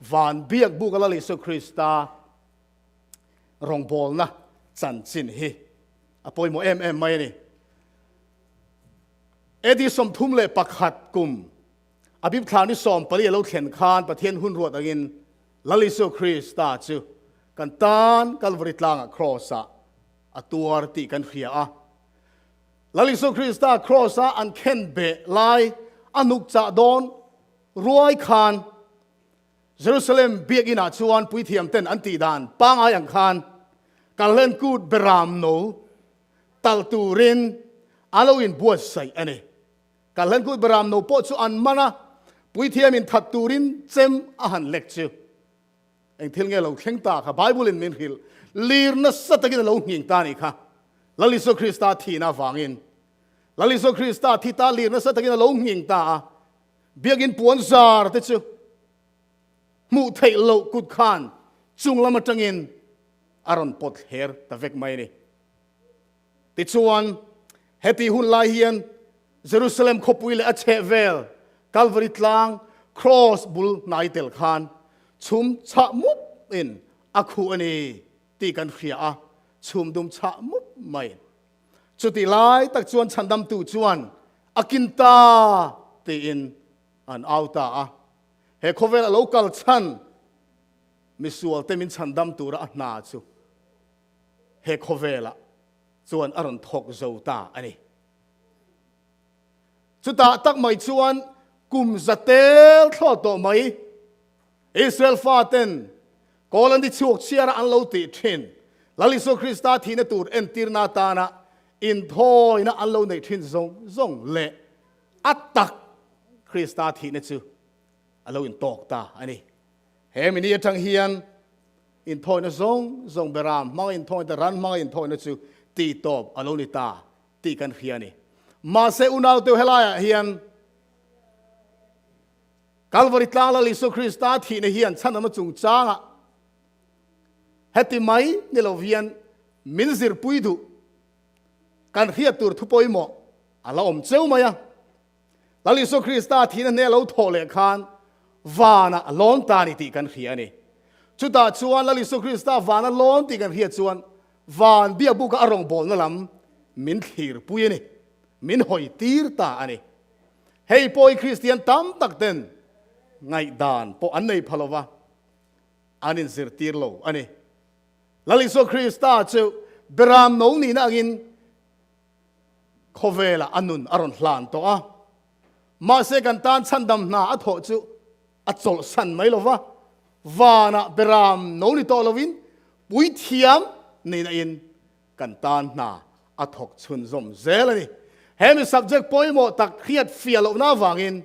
van Biakbuka Krista Rawngbawlna chan chin hi apoi mo mai ni edi som thum le pakhat kum abib thani som pali lo thlen khan pathian hun ruat agin Lalropuia Krista chu kan tan Calvary tlang crossa atuar ti kan khria a Lalropuia Krista crossa an khen be lai anuk cha don ruai khan Jerusalem biagina chuan puithiam ten anti dan pang ayang khan kalen kut beram no tal turin aloin buat sai ane kalen kut beram no po chu an mana puithiam in that turin chem ahan lecture eng thil nge lo thleng ta kha bible in min hil lir na satagin lo nging ta ni kha Lalropuia Krista thina wangin Lalropuia Krista thita lir na satagin lo nging ta biagin puan zar te chu mu thei lo kut khan chung lama tangin aron pot her ta vek mai ni ti chuan heti hun lai hian Jerusalem khopui le a che vel Calvary tlang cross bul nai tel khan chum cha mup in akhu ani ti kan khria a chum dum cha mup mai chuti lai tak chuan chandam tu chuan akinta ti in an auta a he khovel local chan misual temin chandam tura na chu he khovela chuan aron thok zota ani chuta tak mai chuan kum zatel thlo to mai Israel faten kolan di chuak chiara an lo ti thin Lalropuia Krista thina tur entir na ta na in thoi na an lo nei thin zong le atak Krista thina chu alo in tok ta ani he mini atang hian in thoi na zong beram mang in thoi ta ran mang in thoi na chu ti top alo ni ta ti kan hiani ma se unaw te helaya hian Calvary tlang Lalropuia Krista thina hian chana ma chung changa heti mai ni lo vian minzir puidu kan hia tur thupoi mo ala om cheu maya Lalropuia Krista thina ne lo thole khan vana lon ta ni ti kan khia ni chuta chuan Lalropuia Krista vana lon ti kan khia chuan van Biakbuka Rawngbawlna lam min thir pui ni min hoi tir ta ani hei poi Christian tam tak ten ngai dan po an nei phalowa anin zir tir lo ani Lalropuia Krista chu beram no ni na agin khovela anun aron hlan to a ma se kan tan chandam na a tho chu achol san mai lova vana beram no ni to lovin pui thiam nei na in kan tan na athok chun zom zelani hemi subject poimo tak khiat fialo na wangin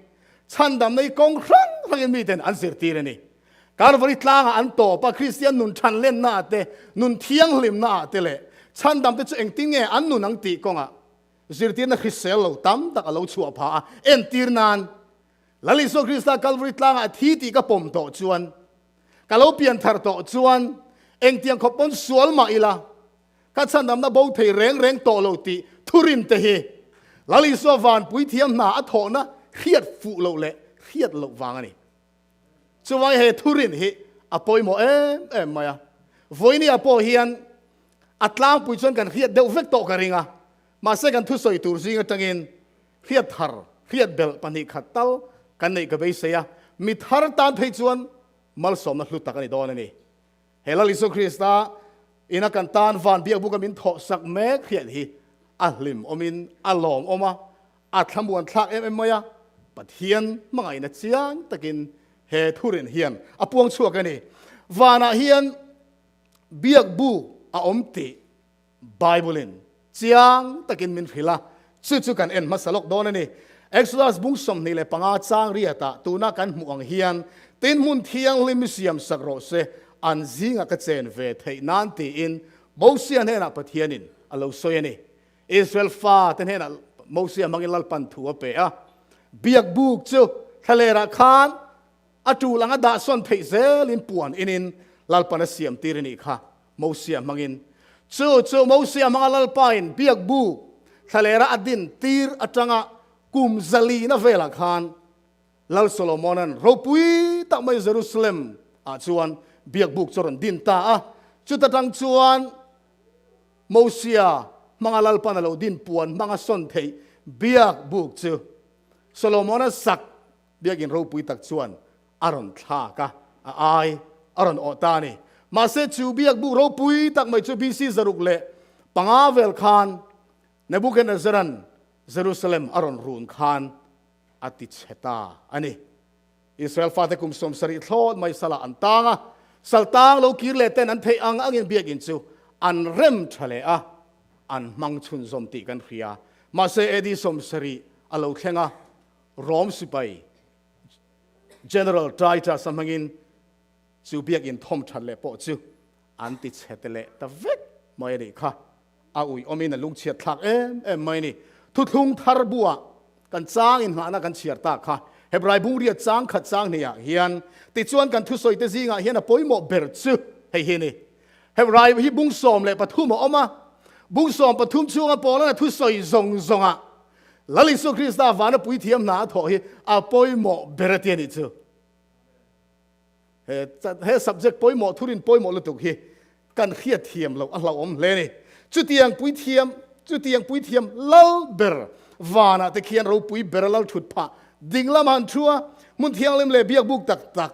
chandam nei kong rang rangin mi ten an sir tirani Calvary tlang an to pa Christian nun than len na te nun thiang lim na te le chandam te chu engting nge an nun ang ti konga zirtir na Christel lo tam tak alo chua pha en tirnan Lalropuia Krista Calvary tlang a thi ti ka pom to chuan kalo pian thar to chuan eng tiang khopon sual ma ila ka chandam na bo thei reng to lo ti thurin te hi Lalropuia van pui thiam na a tho na khiat fu lo le khiat lo wang ani chuwai he thurin hi apoi mo em maya voini apo hian atlang pui chuan kan khiat deuh vek to ka ringa ma se kan thu soi tur zinga tangin khiat thar khiat bel pani khatal kan nei ka beisia mi thar tan thei chuan mal som na hlu tak ani don ani he Lalropuia Krista ina kan tan van Biakbuka min tho sak me khiat hi ahlim omin alom oma athamuan thak em maya pathian mangai na chiang takin he thurin hian apuang chuak ani vana hian Biakbu a omti Bible in chiang takin min phila chu kan en masalok don ani Exodus bung som ni le panga chang riata tuna kan muang hian tin mun thiang limisiam sakro se an zinga ka chen ve thei nan ti in Mosian hena pathianin alo soyani Israel fa ten hena Mosia mangin lalpan thua pe a Biakbuk chu thalera khan atu langa da son thei zel in puan inin lalpan siam tirani kha Mosia mangin chu Mosia manga lalpain Biakbu thalera adin tir atanga kum zali na vela khan lal Solomonan ropui tak mai Jerusalem ชวนเบียกบุกจนดินตาจุดตั้งชวนโมเสียมังลลปันเราดินปวนมังสนเทเบียกบุกจูโซโลมอนสักเบียกินรูปุยตักชวนอารอนทากะอายอารอนอตานีมาเสจูเบียกบุกรูปุยตักไม่จูบีซีจรุกเล่ปังอาเวลคานเนบุเกเนซรันเยรูซาเล็มอารอนรูนคานอติเชตาอันนี้อิสราเอลฟาเตคุมสมสริทอดไม่สละอันตางะสัลตางเราคิดเลเตนันเทอังอังอินเบียกินจูอันเริ่มทะเลอันมังชุนสมติกันเรียมาเสเอดีสมสริอาเราเข่งรอมสิไป general title สมังอินจูเบียกินทอมทะเลปอจูอันติเชตเลตะเวกไม่ได้ค่ะอุยอมินลุงเชียดทักไม่นี่ทุกลุงทาร์บัวกันจ้างอินหานะกันเชียร์ตาค่ะเฮบรายบุงเรียจ้างขัดจ้างเนี่ยเฮียนติดชวนกันทุสอยติซิงเฮียนปอยหมอเบิร์ซึให้เฮียนี่เฮบรายฮิบุงสอมเลยปฐุมออกมาบุงสอมปฐุมช่วงปอแล้วทุสอยซงลลิสุคริสตาวานปุยเทียมนาถอยปอยหมอเบิร์เตียนิจูเฮ subject ปอยหมอทุรินปอยหมอลุตุกเฮกันเฮียเทียมเราอมเลยนี่จุดเตียงปุยเทียมลลเบอร์วานะตะเคียนเราปุยเบอร์ลลถุดผาดิ่งละมันชัวมุนเทียงเล่มเล่เบียกบุกตัก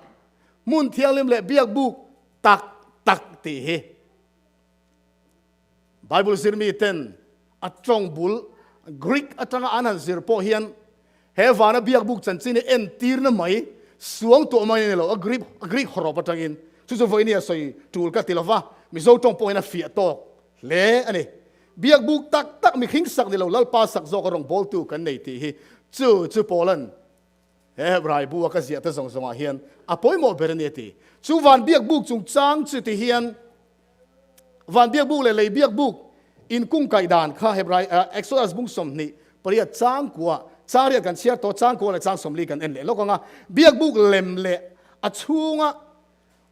มุนเทียงเล่มเล่เบียกบุกตักตีเฮไบเบิลสิรมีเต็นอัตจงบุลกรีกอัตงอานันสิรพอเฮียนเฮวานะเบียกบุกจันจินเอ็นตีร์นไม่สวงตัวไม่เนี่ยเรากรีกขรบตังอินสุดๆวันนี้สอยจูลกัติลฟ้ามิโซจงปอยนะเฟียตอกเล่อันนี้เบียกบุกตักมีขิงสักเดียวลัลปาสักโจกรองบอลตูกันในที่จู่โปลันเฮ้บรายบัวก็เสียแต่ส่งอาเฮียนปอยหมอเบรเนตีจู่วันเบียกบุกจุงจางจุดที่เฮียนวันเบียกบุกเลยเบียกบุกอินกุ้งไก่ดานข้าเฮบรายเอ็กโซดัสบุกสมนี่ปริยัติจางกัวจางเรียกกันเชียร์ตัวจางกัวและจางสมลีกันเอ็นเล่แล้วก็งาเบียกบุกเล็มเล่ชูงะ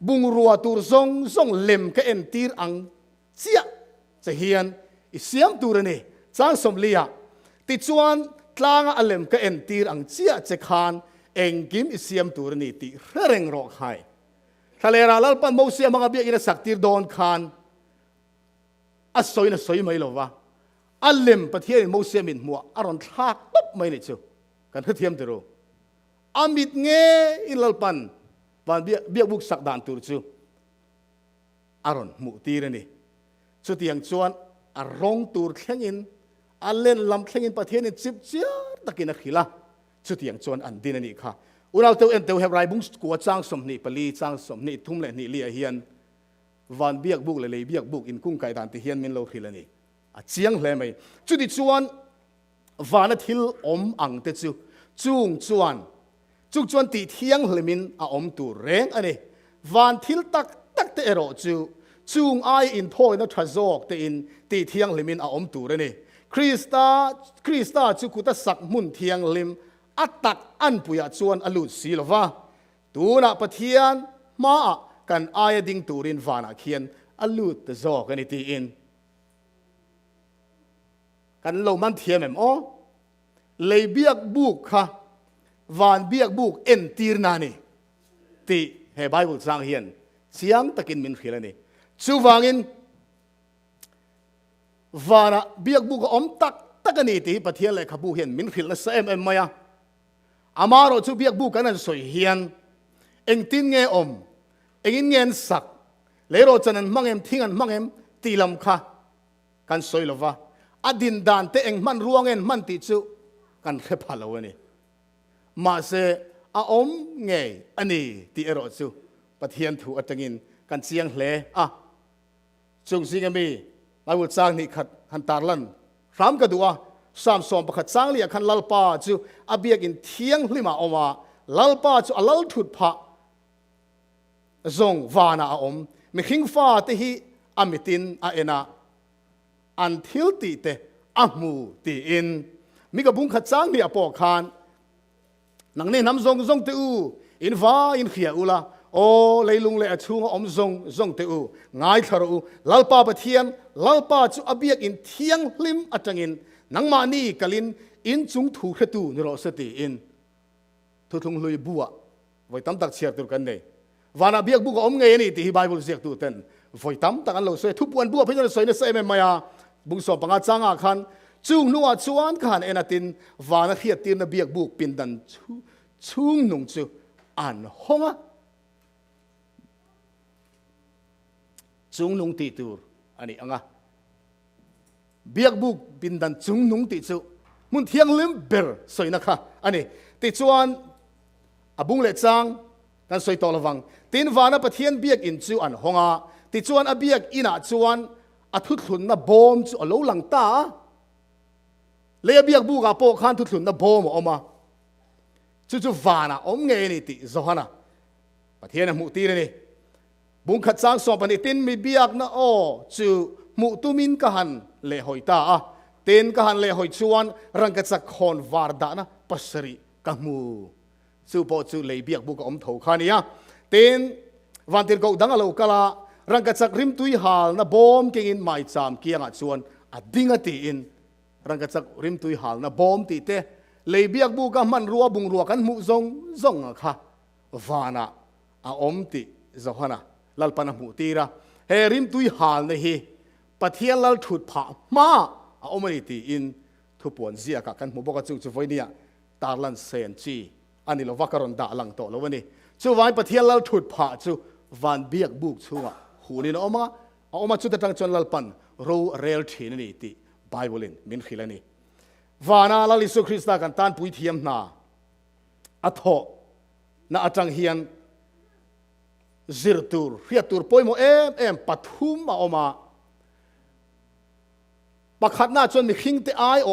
บุงรัวตูร์ซงเล็มก็เอ็นตีร์อังเสียจะเฮียนอิเสียมตูร์นี่จางสมลีติดชวนกลางอเล็มก็เอ็นตีร์อังเสียจะคานเองกิมอิเสียมตูร์นี่ตีเร่งรอกให้ทะเลราลัลปันโมเสียมังเบียอินสักตีร์โดนคานสอยนะสอยไม่หรอวะอเล็มประเทศโมเสียมินมัวอารอนทักปุ๊บไม่เนี่ยจูกันเทียมเตโรอามิดเงอินลัลปันวันเบียบุกสักดานตูร์จูอารอนมุตีร์นี่สุดยังชวนอารองตูร์แข่งอินอันเล่นลำแข่งอินประเทศนี้จิบเจ้าตะกินนักขีละสุดยังชวนอันดินนี่ค่ะอุณเอาเตวเอ็นเตวเฮบไรบุ้งกัวจ้างสมนี่ปลีจ้างสมนี่ทุ่มเลยนี่เลียเฮียนวันเบียกบุกเลยเบียกบุกอินกุ้งไก่ดานที่เฮียนมินโลขีละนี่เจียงเลยไหมจุดที่ชวนวันทิลอมอังเตจูจุงชวนตีเทียงเลยมินอมตูเร่งอันนี้วันทิลตักเตอโรจูงไออินโทยนัทจอกเตอินตีเทียงเลยมินอมตูเร่นี่คริสตาจุกุตสักมุนเทียงลิมอัตตักอันปุยชวนอลุสีลวะตูนักปะเทียนมากันอายดิงตูรินวานาเคียนอลุตจอกกันนี่ตีอินกันเรามันเทียมอ๋อเลยเบียกบุกค่ะวานเบียกบุกเอ็นตีร์นานี่ตีเฮไบเบิลสร้างเฮียนเสียงตะกินมินขีละนี่ชูวางินวานะเบียกบุกอมตักกันนี่ตีปะเทียนเลยขบูเฮียนมินขีละเซมมายาอามาโรชูเบียกบุกกันนั่นสวยเฮียนเอ็งตินเงอมเอ็งเงินสักเลยโรจันนั้นมังเอ็มทิ้งอันมังเอ็มตีลำค่ะกันสวยลวะอดินดานเตเองมันรวงเงินมันติดจูกันเขพาลาวนี่มาเสอมเงยอันนี้ตีเอรอจูปะเทียนถูอัตงินกันเสียงเล่จงสิงมีไปวุฒิสร้างนี่ขัดหันตาลันรำกระดัวสามสองประคัดสร้างเลียขันลัลปาจูอเบียกินเทียงลิมาออกมาลัลปาจูลัลถุดพะจงวานามีขิงฟ้าที่ฮีอามิตินอาเอนาอันทิลตีเตอามูตีอินมีกระบุงขัดสร้างเลียปอกคานนังนี่น้ำซงเตอูอินฟ้าอินเขียอูละโอ้เลยลุงเลยชูงซงเตอูง่ายคารูลัลปาปะเทียนลัลปาจูอเบียกอินเทียงลิมอัจังอินนังมานี่กลินอินจุงถูกตูนรอสติอินทุกลุยบัวไว้ตั้มตักเชียร์ตัวกันเลย và na biak bu ko om nge ni ti Bible ziak tu ten voi tam tak an lo soi thu puan bu phe soi na sai me maya bung so panga changa khan chung nuwa chuan khan enatin và na khiat tin na biak bu pin dan chung nung chu an honga chung nung ti tur ani anga biak bu pin dan chung nung ti chu mun thiang lim ber soi na kha ani ti chuan abung le chang kan soi to lawang tin vana pathian biak in chu an honga ti chuan a biak ina chuan a thu thlun na bom chu alo lang ta le biak bu ga po khan thu thlun na bom oma chu vana om nge ni ti zohana pathian mu ti ni bung khat chang so pani tin mi biak na o chu mu tumin ka han le hoita a ten ka han le hoi chuan rang ka chak khon war da na pasari ka mu chu po chu le biak bu ka om tho khania ten van tir ko dang alo kala rang ka chak rim tui hal na bom king in mai cham kianga chuan a dinga ti in rang ka chak rim tui hal na bom ti te le biak bu ka man ruwa bung ruwa kan mu zong kha vana a om ti zohana lalpana mu tira he rim tui hal ne hi pathian lal thut pha ma a omani ti in thu puan zia ka kan mu boka chu voinia tarlan sen chi ani lo vakaron da lang to lo wani chu vai pathian lal thut pha chu van biak buk chunga hunin oma chu ta tang chon lalpan ro rel thin ni ti bible in min khilani vana la lisu krista kan tan pui thiam na atho na atang hian zirtur riatur poimo em pathum ma oma pakhat na chon mi khing te ai o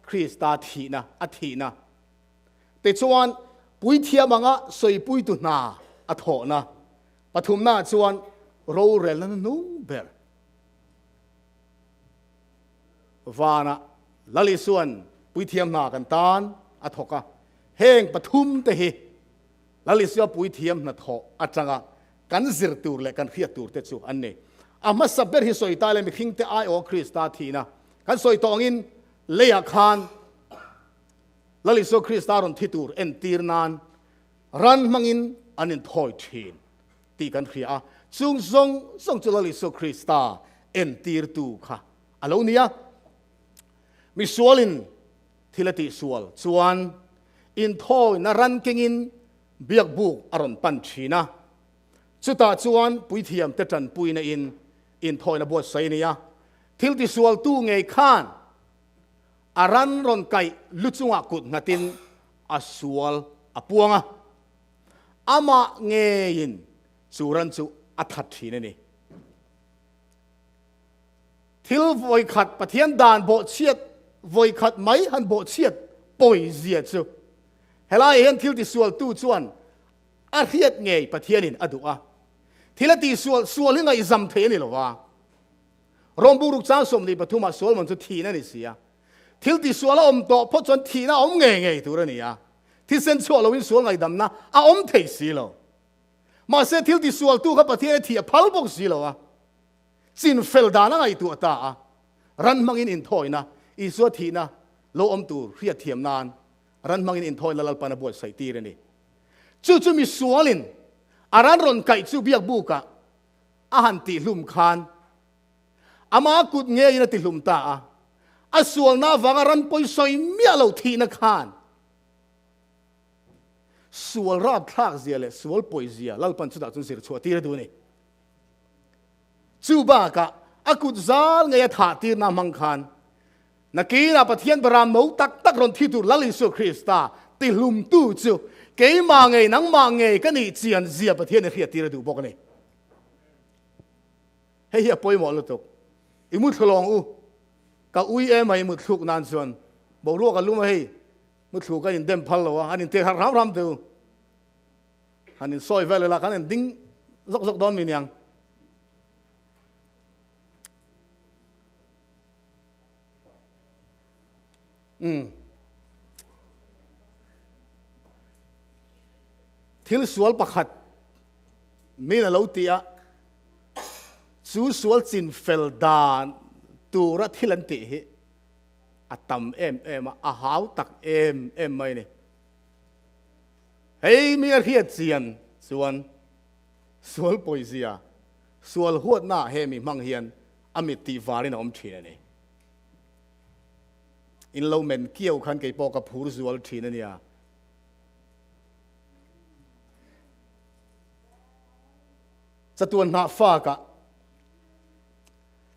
krista thina athina te chuan pui thiam anga soi pui tu na atho na pathum na chuan ro rel na nu ber vana lali suan pui thiam na kan tan athoka heng pathum te hi lali sia pui thiam na tho atanga kan zir tur le kan khia tur te chu anne ama saber hi soi ta le mi khing te ai o krista thina kan soi tongin leya khan lali so krista ron thitur en tirnan ran mangin anin thoi thin ti kan khia chung song chu lali so krista en tir tu kha alo nia mi sualin thilati sual chuan in thoi na ran kengin biak buk aron pan thina chuta chuan pui thiam te tan pui na in thoi na bo sai nia thil ti sual tu ngei khan aran ron kai luchunga kut ngatin asual apuanga ama ngein churan chu athat thina ni thil voi khat pathian dan bo chiat voi khat mai han bo chiat poi zia chu helai hen thil ti sual tu chuan a hiat ngei pathianin adua thilati sual hinga izam the ni lowa romburuk chang som ni pathuma sol man chu thina ni sia thil ti sual om to pho chon thina om nge tu ra ni ya thi sen sual lo in sual ngai dam na a om thei si lo ma se thil ti sual tu kha pathian thi a phal bok si lo wa sin fel da na ngai tu ta a ran mangin in thoina i so thina lo om tu ria thiam nan ran mangin in thoi lalal pana bo sai ti re ni chu mi sualin aran ron kai chu biak buka a han ti hlum khan ama kut nge ina ti hlum ta a asual na wanga ran poi soi mia lo thi na khan sual rap thak zia le sual poi zia lalpan chu da chun sir chua ti re du ni chu ba ka akut zal nge tha ti na mang khan nakina pathian baram no tak ron thi tu lali su krista ti hlum tu chu ke ma nge nang ma nge ka ni chian zia pathian ne khia ti re du bok ni he hi poi mo lo tok imu thlong u ka ui e mai mu thluk nan chuan bo ro ka luma hei mu thlu ka in dem phal lo anin te har ram tu anin soi vele la kan ding zok don min yang thil sual pakhat mina lo tia chu sual chin fel dan tura thilan ti hi atam em a hau tak em mai ni hei mi a hiat chian chuan สวลปอยเสียสวลหัวหน้าเฮมีมังเฮียนอมิติวารินอมทีนี่อินโลเมนเกี่ยวขันกับปอกับผู้สวลทีนี่จะตัวหน้าฟ้ากะ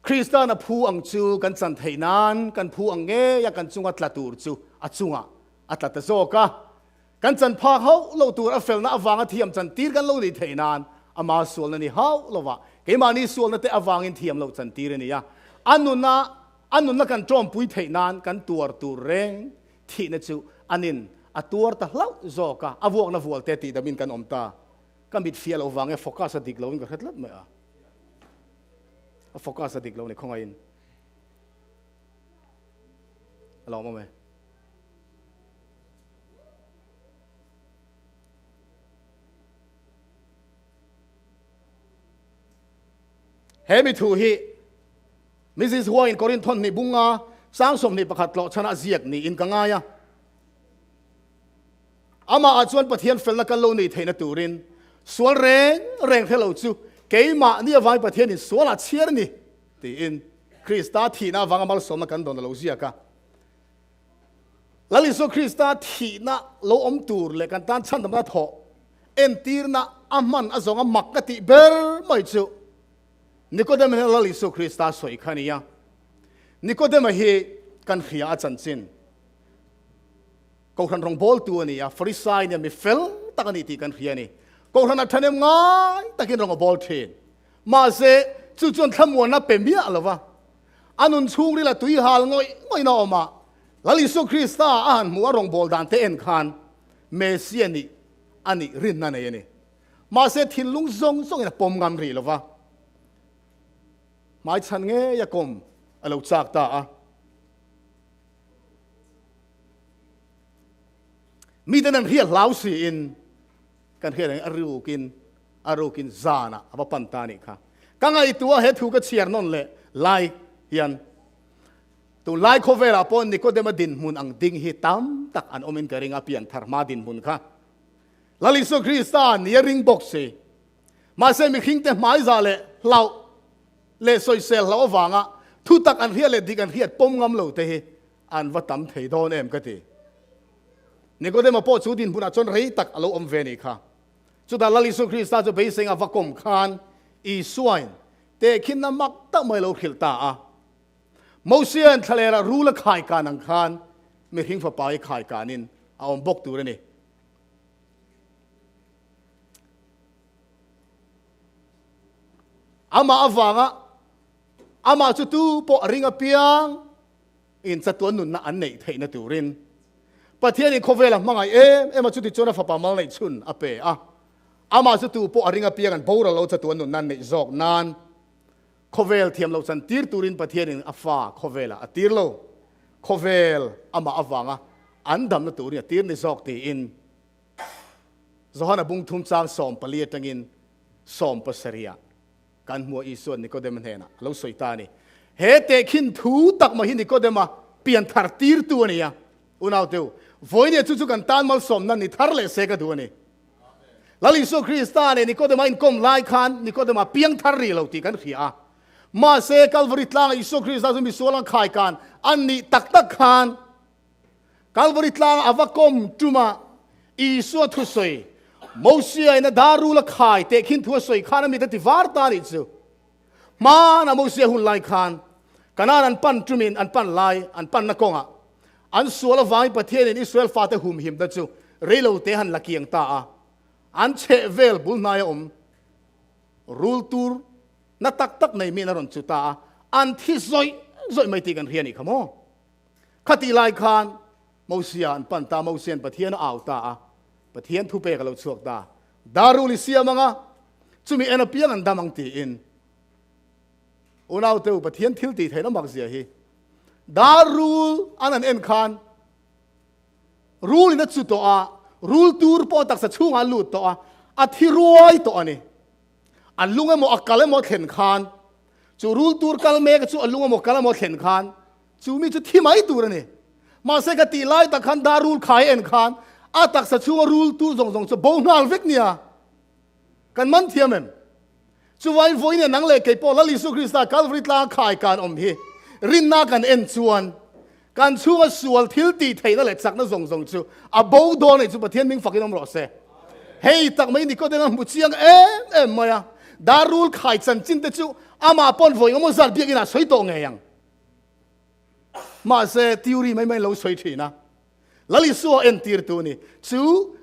คริสตานะผู้อังจูกันจันเทนานกันผู้อังเงยกันจุงอัตลตูรจูอัจุงอัตลตโซกะกันจันพาเขาเราตัวอัฟเฟลนะอวังเทียมจันตีร์กันเราดีเทนานอามาส่วนนี้เขาเราว่าเกมานี่ส่วนนั้นแต่อวังอินเทียมเราจันตีร์นี่ยอันนู้นกันจอมปุยเทนานกันตัวเร่งที่นั่นจูอันนี้อัตัวตะเล่าโซกะอวกนะวัวเตติดามินกันอมตาก็มิดเฟียเราวังโฟกัสติกเราอินก็เฮ็ดลัดไหมโฟกัสติกเราในของไอ้อินลองมาไหมเฮมิทูฮีมิซิสหัวอินโครินทอนนี่บุงาสร้างสมนี่ประคัดโลชนะเสียกนี่อินกังไงอามาอาจวนประเทียนเฟลนักโลนี่เทนตูรินส่วนเร่งเทเราจูเกมานี่วางประเทศนี่ส่วนละเชียร์นี่ตีอินคริสต์ที่น่าวางมาลสมกันโดนเราเสียกะแล้วลิโซคริสต์ที่น่าเราอมตูร์เลยกันตานชั้นตำนานทอเอ็นตีร์น่าอามันอาจงมักกติเบอร์ไม่จูนี่ก็ได้มาแล้วลิโซคริสต์สวยขันนี้นี่ก็ได้มาเฮกันขยาจันจินก็ขันรองบอลตัวนี้ฟริสไซเนี่ยมีเฟลตักนี่ตีกันขยานี่ก็ขนาดท่านยังง่ายตะกินรองบอลเทนมาเสจู่จนทำวันนั้นเป็นเมียหรอวะอันนั้นช่วงนี้ละตุยหาลง่อยน่าออกมาแล้วลิสุคริสต์อ่านมัวรองบอลดันเตนคานเมสเซียนี่อันนี้รินนั่นเองนี่มาเสทินลุงซงซงเนี่ยปมงามรีหรอวะไม่ฉันเงี้ยกมเราจากตามีแต่นั้นเรียกเหล้าสีอินกันเฮียนอารูกินซานะอาปันตานี่ค่ะกังไอตัวเฮทุกเชียร์นนเลยไล่ยันตัวไล่โคเวลาปนนี่ก็เดมาดินมุนอังดิงฮิตามตักอันอมินกระริงอภิยันธรรมาดินมุนค่ะลาลิสุคริสตานนี่ริงบ็อกซี่มาเซมิคิงเตไม้ซาเลเราเลสอยเซลเราวางอ่ะทุตักอันเฮียเลดิกันเฮียปมงำเหลาเตะอันวัดตั้มเทโดนเอ็มก็ตีนี่ก็ได้มาพูดสุดินพูดจนรีตักเราอมเวนิค่ะสุดท้ายลาลิสุคริสต์จะไปสิงห์วักกมขานอีส่วนแต่ขินน้ำมักตั้งไม่เราขิลตาโมเสียนทะเลระรู้ละขายการอังคารไม่ทิ้งฝ่าไปขายการนินเอาบกตัวนี่อามาอวังอามาจุดตู้ปอริงอเปียงอินสตัวนุนน่ะอันไหนเทนตูรินประเทศนี้เขาเวลามังไงมาจุดที่จนฝ่าปามาเลยชุนอเปอามาจุดตู้ปอริงอเปียงกันพวกเราจะตัวนุนนั่นในจอกนานเขาเวลเทียมเราสันตีร์ตูรินประเทศนี้อฟ้าเขาเวลาตีร์เราเขาเวลอามาอวังอันดำนตูรินตีร์ในจอกตีอินจอห์นบุงทุ่มจางสอมปลีตังอินสอมปัสเรียกันมัวอีส่วนนี่ก็เดมันเห็นนะเราสวยตานี่เฮเตขินทูตักมาหินนี่ก็เดมาเปลี่ยนทาร์ตีร์ตัวนี่อุณเอาเดียววันนี้จู่ๆกันตานมาสมนั่นนี่ทาร์เลเซกันตัวนี่แล้วลิสุคริสต์นี่ก็เดมาอินคอมไลคันนี่ก็เดมาเปลี่ยนทาร์รีเราตีกันขี้มาเซกัลวริตลางลิสุคริสต์จะมีส่วนขายกันอันนี้ตักคันกัลวริตลางอวกมจุมาอีส่วนทุสวยโมเสียนะดารุละขายเตะขินทัวสวยขานมีแต่ที่วาร์ตาริจูมานะโมเสียหุ่นไลขานกันอันปันจุมินอันปันไลอันปันนักงอันส่วนละวางประเทศอิสราเอลฟาเตหุมหิมดัจูเรโลเตหันลักยังตาอันเชเวลบุลนายรูลตูร์นัตักในมีนารอนจุตาอันที่ซอยไม่ตีกันเรียนอีกขโมขัดตีไลขานโมเสียอันปันตาโมเสียนประเทศน่ะเอาตาประเทศทุเปกเราชวกตาดารุลิเซียมังจุมีเอ็นเปียงันดามังตีอินอุณเอาเตวประเทศทิลตีไทยน้ำมักเสียฮีดารุลอันนั้นเอ็นคานรูลนัดสุดตัวรูลตูร์ปอตักสัชงอันลุดตัวอัฐิรวยตัวนี้อันลุงเอโมอักกาเลโมเข็นคานจูรูลตูร์กัลเมกจูอันลุงเอโมกัลโมเข็นคานจูมีจุดที่ไม่ตัวนี่มาเสกตีไล่ตะคันดารุลขายเอ็นคานอาตักสัชงรูลตูร์ส่งจะบ่งนาลเวกเนี่ยกันมันเทียมเอ็ม chu vai voi ne nang le ke po la lisu krista calvary tla khai kan om hi rin na kan en chuan kan chunga sual thil ti theina le chak na zong zong chu a bo do ne chu pathian ming fakin om ro se hei tak mai ni ko deng mu chiang em maya darul khai chan chin te chu ama pon voi ngom zar biak ina soi to nge yang ma se theory mai lo soi thina lali su en tir tu ni chu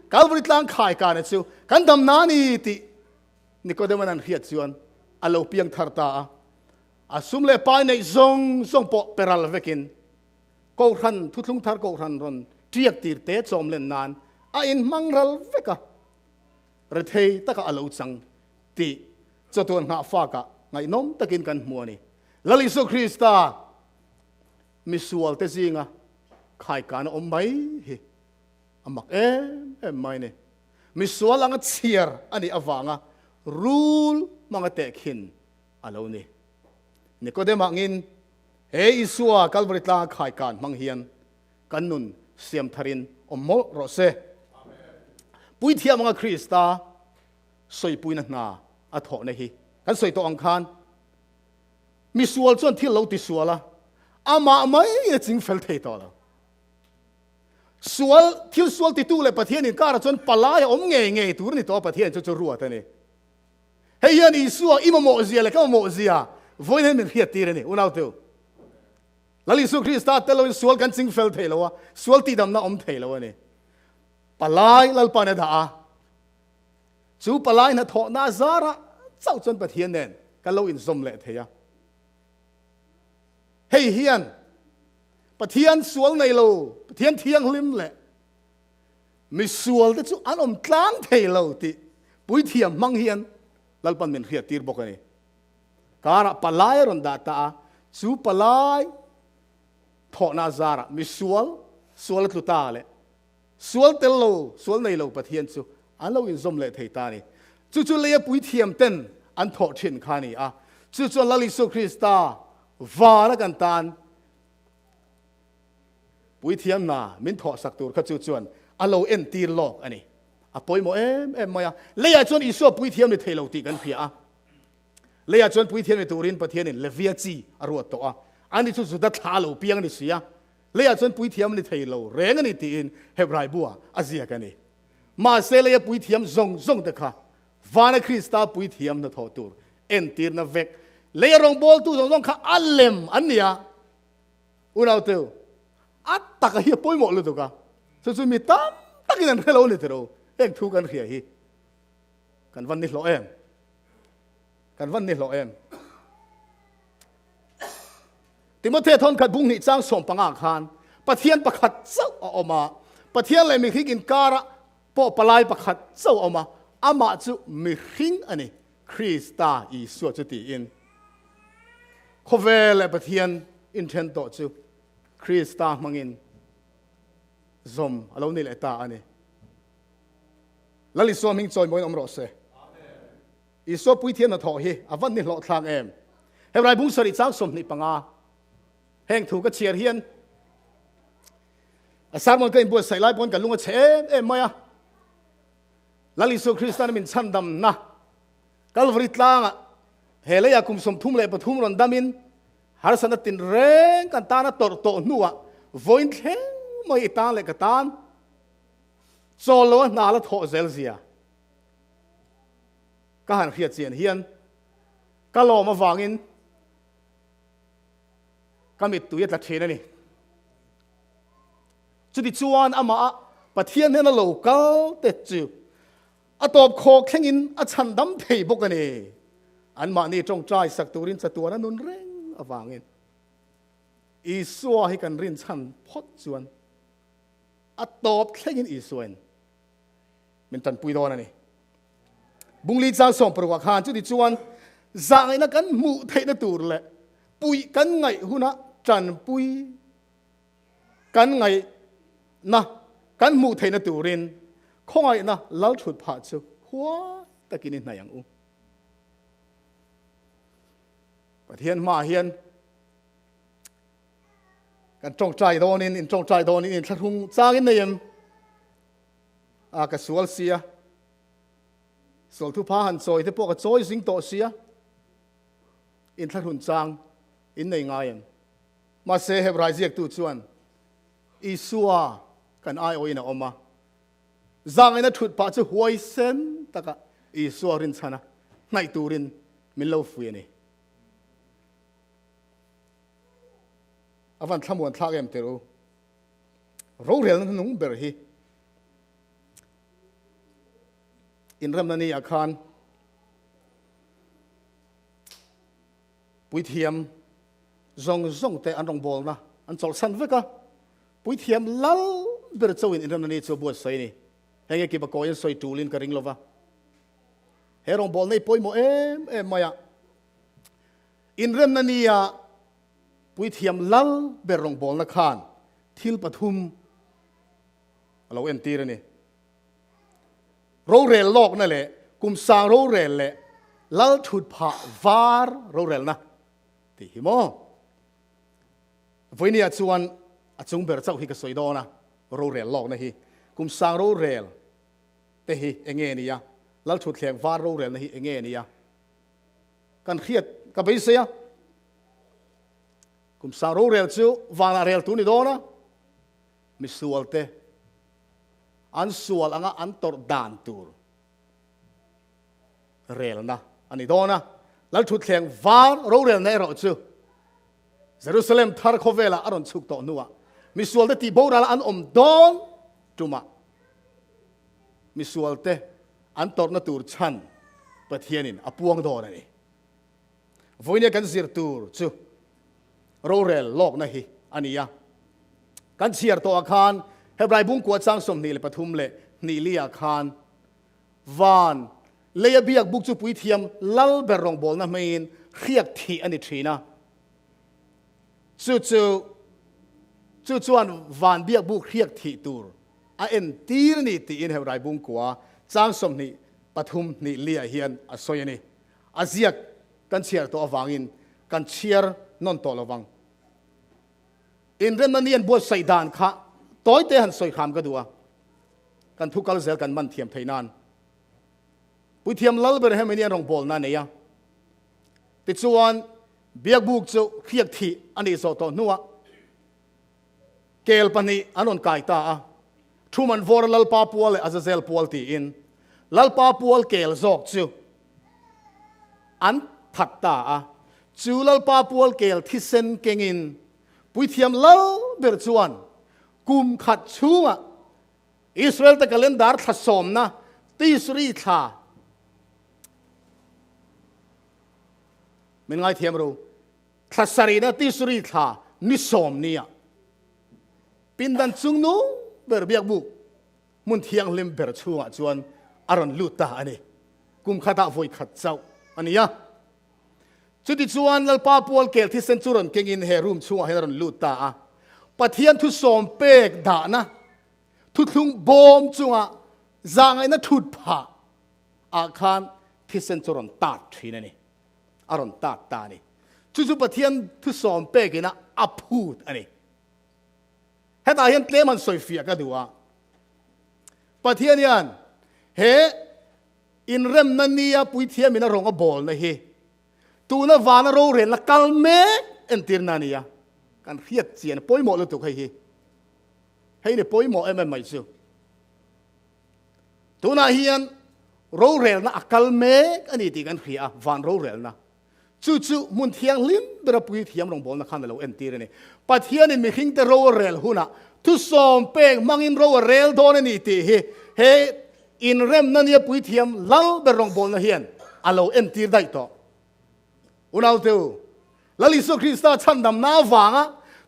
calvary tlang khai ka ne chu kan dam na ni ti ni ko deng man hiat chuan alo piang thar ta a sum le pai nei zong po peral vekin ko ran thutlung thar ko ran ron tiak tir te chom len nan a in mangral veka re thei taka alo chang ti chaton nga fa ka ngai nom takin kan muani lali su krista misual te zinga khai kan om mai hi amak em mai ne misual anga chiar ani awanga rule mga tekhin alo ni nikodem angin he isua calvary tla khai kan manghian kanun siam tharin ommo ro se pui thia mga krista soi pui na na a tho ne hi kan soi to ang khan misual chon thil lo ti suala ama mai e ching fel thei to la sual thil sual ti tu le pathian in kara chon palai om nge tur ni to pathian chu ruwa ta ni hei hian isua imamo zia le ka mo zia voin hen min hiat tir ni unau tu lali su krista telo sual kan ching fel thei lo wa sual ti dam na om thei lo ni palai lal pa na da chu palai na tho na zara chau chon pathian nen ka lo in zom le theya hei hian pathian sual nei lo pathian thiang lim le mi sual te chu an om tlang thei lo ti pui thiam mang hian lalpan men khia tir bokani kara palai ron da ta chu palai tho na zara mi sual tu ta le sual tel lo sual nei lo pathian chu an lo in zom le thei ta ni chu le pui thiam ten an tho thin khani a chu lali su krista va la kan tan pui thiam na min tho sak tur kha chu chuan alo en tir lok ani a poi mo em maya leya chon iso pui thiam ni thelo ti kan phia leya chon pui thiam ni turin pathian in levia chi aru to a ani chu da thalo piang ni sia leya chon pui thiam ni thelo reng ani ti in hebrai bua azia kani ma se leya pui thiam zong de kha vana krista pui thiam na tho tur en tir na vek leya rong bol tu zong kha alem ania unau tu atta ka hi poi mo lu tu ka chu mi tam takin an hello ni tero ek thu kan khia hi kan van ni lo em Timothy thon khat bung ni chang som panga khan pathian pakhat chau oma pathian le mi hikin kara po palai pakhat chau oma ama chu mi hing ani krista isu chu ti in khovel pathian in then to chu krista mangin zom alo ni le ta ani lali so ming choi moi om ro se iso pui thian na tho hi avan ni lo thlang em hebrai bung sari chang som ni panga heng thu ka chiar hian asar mon kain bu sai lai pon ka lunga che em maya lali so kristan min chandam na calvary tlang hele ya kum som thum le pathum ron damin har sana tin reng kan ta na tor to nuwa voin theng moi ta le ka tan cholo na la tho zel zia ka han khia chen hian ka lo ma wangin kamit tu yat la thena ni chudi chuan ama pathian hena lo kal te chu atop kho khengin a chandam thei bokani an ma ni tong trai sak turin chatuan anun reng awangin isua hi kan rin chan phot chuan atop khengin isuen min tan pui don ani bungli chang som perwa khan chudi chuan zangai na kan mu thei na tur le pui kan ngai huna tran pui kan ngai na kan mu thei na turin khongai na lal thut pha chu hua takini na yang u pathian ma hian kan tong trai donin in tong trai donin in thung changin nei em a ka sual sia ส่วนทุพาหันซอยที่พวกก็ซอยสิงโตเสียอินทัดหุ่นจางอินในงานมาเสเฮบรายเจียกตัวชวนอิสัวกันไอโออินะออกมาจางไอ้นั่นถุดป่าจะหวยเส้นตะกะอิสัวรินชนะในตูรินมิลเลฟุยนี่อาวันทำวันทักเอ็มเตโรรู้เรื่องนั้นนุ่งเบอร์ฮีอินเริ่มนั่นนี่อาคารปุยเทียมซงแต่อันรองบอลนะอันจอลสันเวกะปุยเทียมลัลเบอร์เจ้าอินเริ่มนั่นนี่เจ้าบัวใส่นี่เฮงเก็บกอยใส่ตูลินกระริงลวะเฮรองบอลนี่ปุยโมเอ็มมายะอินเริ่มนั่นนี่ปุยเทียมลัลเบอร์รองบอลนักขานทิลปทุมเราเอ็นตีร์นี่โรเรลโลกนั่นแหละกุมสางโรเรลแหละลัลถุดผาวาร์โรเรลนะที่หิมอวันนี้ชวนจงเบอร์เจ้าฮิกสวยดอนะโรเรลโลกนะฮิกุมสางโรเรลแต่ฮิเองเงี้ยนี่ยะลัลถุดแข่งวาร์โรเรลนะฮิเองเงี้ยนี่ยะกันเครียดกับไปเสียกุมสางโรเรลจูวานาเรลตัวนี้ดอนะมิสวลเตอันสวลอันตอร์ดานตูร์เรลนะอันนี้โดนนะแล้วชุดแข่งวาร์โรเรลในเราจูเยรูซาเล็มทาร์โคเวลาอารอนชุกโตนัวมิสวลเตตีโบราลอันดอนจุมามิสวลเตอันตอร์นตูร์ชันประเทศนินอปวงโดนนี่วันนี้กันเสียตูร์จูโรเรลโลกนะฮีอันนี้ยะกันเชียร์ตัวอาคารเฮบรายบุ้งกวดสร้างสมนีเลยปฐุมเลยนีเลียอาคารวานเลียเบียกบุกจุปุยเทียมลัลเบรองบอลนะไม่ยินเรียกทีอันนี้ทีนะจู่อันวานเบียกบุกเรียกทีตูร์อันตีร์นี่ตีอินเฮบรายบุ้งกวดสร้างสมนีปฐุมนีเลียเฮียนอสอยนี่อาเซียกันเชียร์ตัววางอินกันเชียร์นนตัวระวังอินเรนนันเนียนบัวใส่ดานค่ะต้อยเตหันสอยขามก็ดูกันทุกการเสียกันมันเทียมไทยนานปุยเทียมลัลเบอร์เฮมิเนียนรองบอลนั่นเนี่ยติดส่วนเบียกบุกจะเรียกทีอันนี้สอตัวนัวเกลปนีอันนั้นกายตาทูมันวอร์ลัลปาปัวเลยอาจจะเซลปัวตีอินลัลปาปัวเกลจอกจูอันถัดตาจูลัลปาปัวเกลที่เซนเกงินปุยเทียมลัลเบอร์จวนกุมขัดชูอิสราเอลตะกัเลนดาร์ทัศสมนะตีสรีธาเป็นไงเทียมรู้ทัศรีนะตีสรีธานิสมเนี่ยปินดันจุงนู้เบอร์เบียกบุกมุนเทียงลิมเบอร์ชัวจวนอารอนลูตาอันนี้กุมขัดavoidขัดเจ้าอันนี้จุดที่จวนลัลปาปัวเกลที่เซนจูรอนเก่งอินเฮรุมชัวให้อารอนลูตาปะเทียนทุสอมเปกด่านะทุกลุงบอมจังจางไอ้นั่นทุดผ่าอาคารที่เซนจรอนตัดทีนั่นนี่อารอนตัดตานี่จู่ๆปะเทียนทุสอมเปกนะอับพูดอันนี้ให้ตาเห็นเตมันสวยเฟียก็ดูปะเทียนยันเฮอินเรมนันนี่ปุยเทียนมีน่ารองกับบอลนะเฮตูน่ะวานาโรเรนละกัลเมกเอ็นติร์นันนี่กันเรียกเสียนป่วยหมดเลยถูกให้เนี่ยป่วยหมดไม่สู้ตัวน่าเฮียนโรเรลนะอักลเมกอันนี้ที่กันเรียวันโรเรลนะจู่ๆมุนเทียงลิ้นเบรปุยเทียมลงบอลนะขันเราเอ็นตีร์นี่ปัจเทียนนี่มีหิงแต่โรเรลหุ่นนะทุสอมเป้งมังอินโรเรลโดนนี่ที่เฮอินเรมนั่นเนี่ยปุยเทียมลัลเบรลงบอลนะเฮียนเราเอ็นตีร์ได้ต่ออุณเอาเตอแล้วลิโซคริสต์ชันดำน้าวัง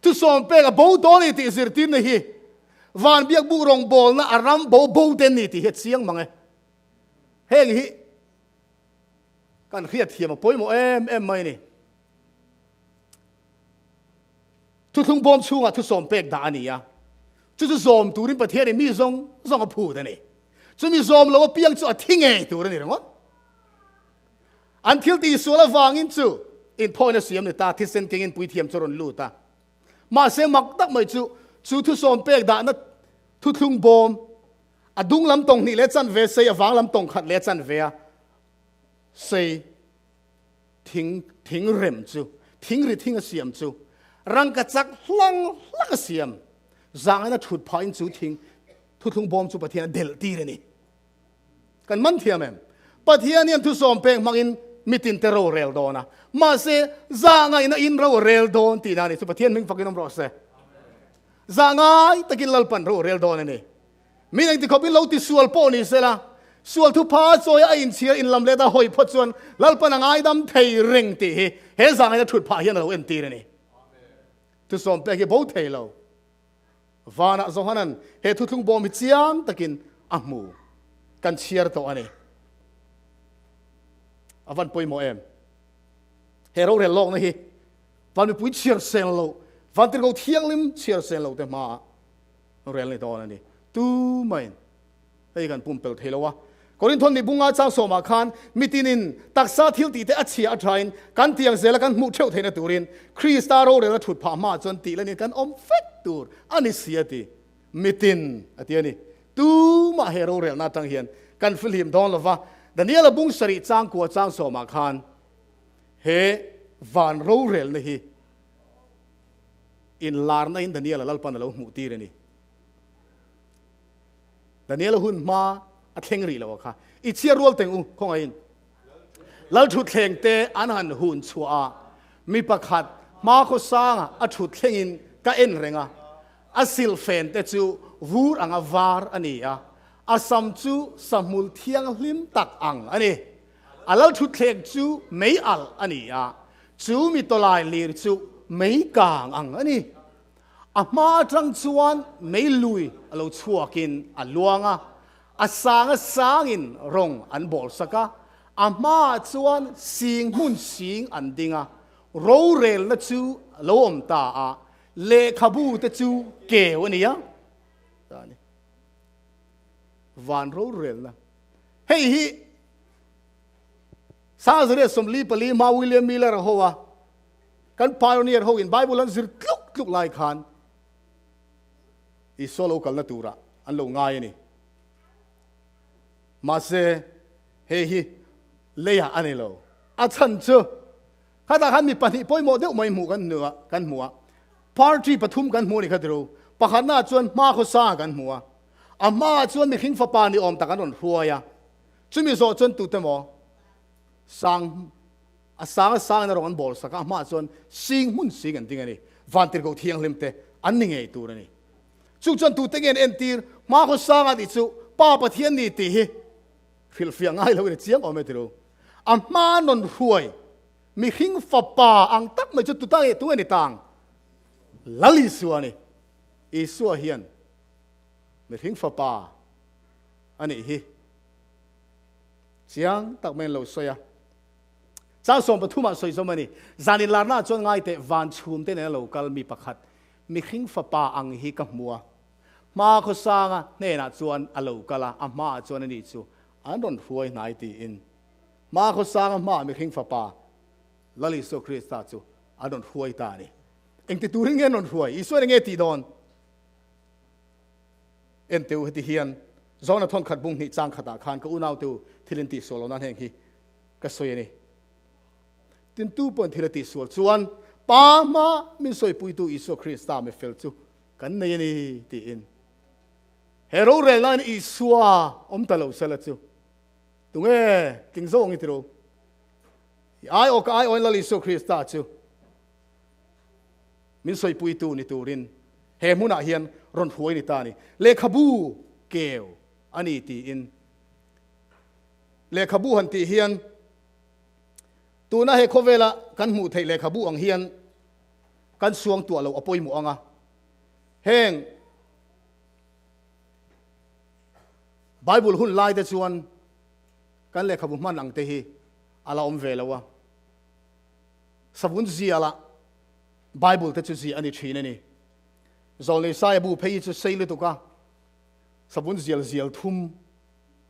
ทุสอมเป้กับโบโดนี่ที่สิร์ตินนี่วันเบียกบุรองบอลนะอารามโบเดนนี่ที่เฮ็ดเสียงมั้งเฮ้ยฮิกันเครียดเทียมป่วยโมเอ็มไม่นี่ทุกทุงบอมชูทุสอมเป้กด่านี่จู่ๆสอมตัวนี้ประเทศนี้มีซองพูดนี่จู่มีซอมเราว่าเปียงจู่ทิ้งไงตัวนี้หรออันที่ตีส่วนละวางอินจู่อินพ่อเนี่ยเสียมเนี่ยตาที่เซนเก่งอินปุยเทียมจรนลูตามาเสมักตักไม่จู่ทุสอมเป้กด่านะทุกทุงบอมอดุงลำตงนี่เลจันเวเสียวางลำตงขัดเลจันเวีย say thing rem chu thing ri thing a siam chu rang ka chak hlang lak a siam zang na thut phain chu thing thu thung bom chu pathian del ti re ni kan man thiam em pathian yan thu som peng mangin mitin te ro rel do na ma se zanga ina in ro rel don ti na ni chu pathian ming fakinom ro se zanga takin lalpan ro rel don ni mi nang ti khopin lo ti sual po ni se la sual thu pha choi a in chia in lam le da hoi phot chuan lalpan angai dam thei ring ti he zanga ina thut pha hian lo en ti re ni thu som pe ke bo thei lo vana zohanan he thu thung bom hi chiang takin amu kan chiar to ani avan poi mo em he ro re lok na hi van mi pui chiar sen lo van ter go thiang lim chiar sen lo te ma rel ni to ani tu main hei kan pum pel thelo wa korin thon ni bunga chang so ma khan mitinin taksa thil ti te achia atrain kan tiang zela kan mu theu theina turin krista ro re la thut pha ma chon ti la ni kan om fet tur ani siati mitin atiani tu ma hero rel na tang hian kan film don lova daniel bung sari chang ko chang so ma khan he van ro rel na hi in lar na in daniel lalpan lo mu ti re ni daniel hun ma a thleng ri lo kha I chia rol teng u khong ain lal thu thleng te an han hun chua mi pakhat ma kho sang a thu thleng in ka en renga a sil fen te chu vur anga var ani a sam chu samul thiang hlim tak ang ani a lal thu thleng chu mei al ani chu mi tolai lir chu mei kang ang ani a ma tang chuan mei lui alo chuakin a luanga asangin rong an bol saka ama chuan sing mun sing an dinga ro rel na chu lom ta a le khabu te chu ke wania tani van ro rel na hei hi sa zre somli pali ma William Miller howa kan pioneer ho in bible an zir tluk lai khan I solo kal na tura an lo ngai ni ma se he hi leya anilo a chan chu khata khan mi pani poi mo de mai mu kan nuwa kan muwa party pathum kan mu ni khadro pakhana chuan ma kho sa kan muwa ama chuan mi khing fa pa ni om takan on huaya chumi zo chuan tu te mo sang sang na ron bol saka ma chuan sing mun sing an ding ani van tir go thiang lim te an ni ngei tur ani chu chuan tu te gen en tir ma kho sa nga di chu pa pathian ni ti hi fil fiang ai lo ni chiang o me tiro ama non huai mi khing fa pa ang tak mai chu tu ta e tu ani tang lali suani I suwa hian mi khing fa pa ani hi chiang tak men lo soya chang som pathuma soi so mani zanin larna chon ngai te van chhum te ne local mi pakhat mi khing fa pa ang hi ka muwa ma kho sanga ne na chuan alo kala ama chuan ani chu an don huai nai ti in ma kho sanga ma mi khing fa pa lali so krista chu an don huai ta ni eng ti turing en on huai I so nge ti don en teu ti hian zona thon khat bung ni chang khata khan ka unau tu thilin ti solo nan heng hi ka soi ni tin tu pon thilati sol chuan pa ma min soi pui tu iso krista me fel chu kan nei ni ti in hero rel nan I suwa om talo sala chu tunge king zong itro ai o ka ai on lali so krista chu min soi pui tu ni turin he muna hian ron huai ni ta ni le khabu keu ani ti in le khabu han ti hian tu na he khovela kan mu thei le khabu ang hian kan suang tu alo apoi mu anga heng bible hun lai te chuan kan le khabu man ang te hi ala om velawa sabun ziala bible te chu zi ani thina ni zolni sai bu phei chu sei le tu ka sabun zial thum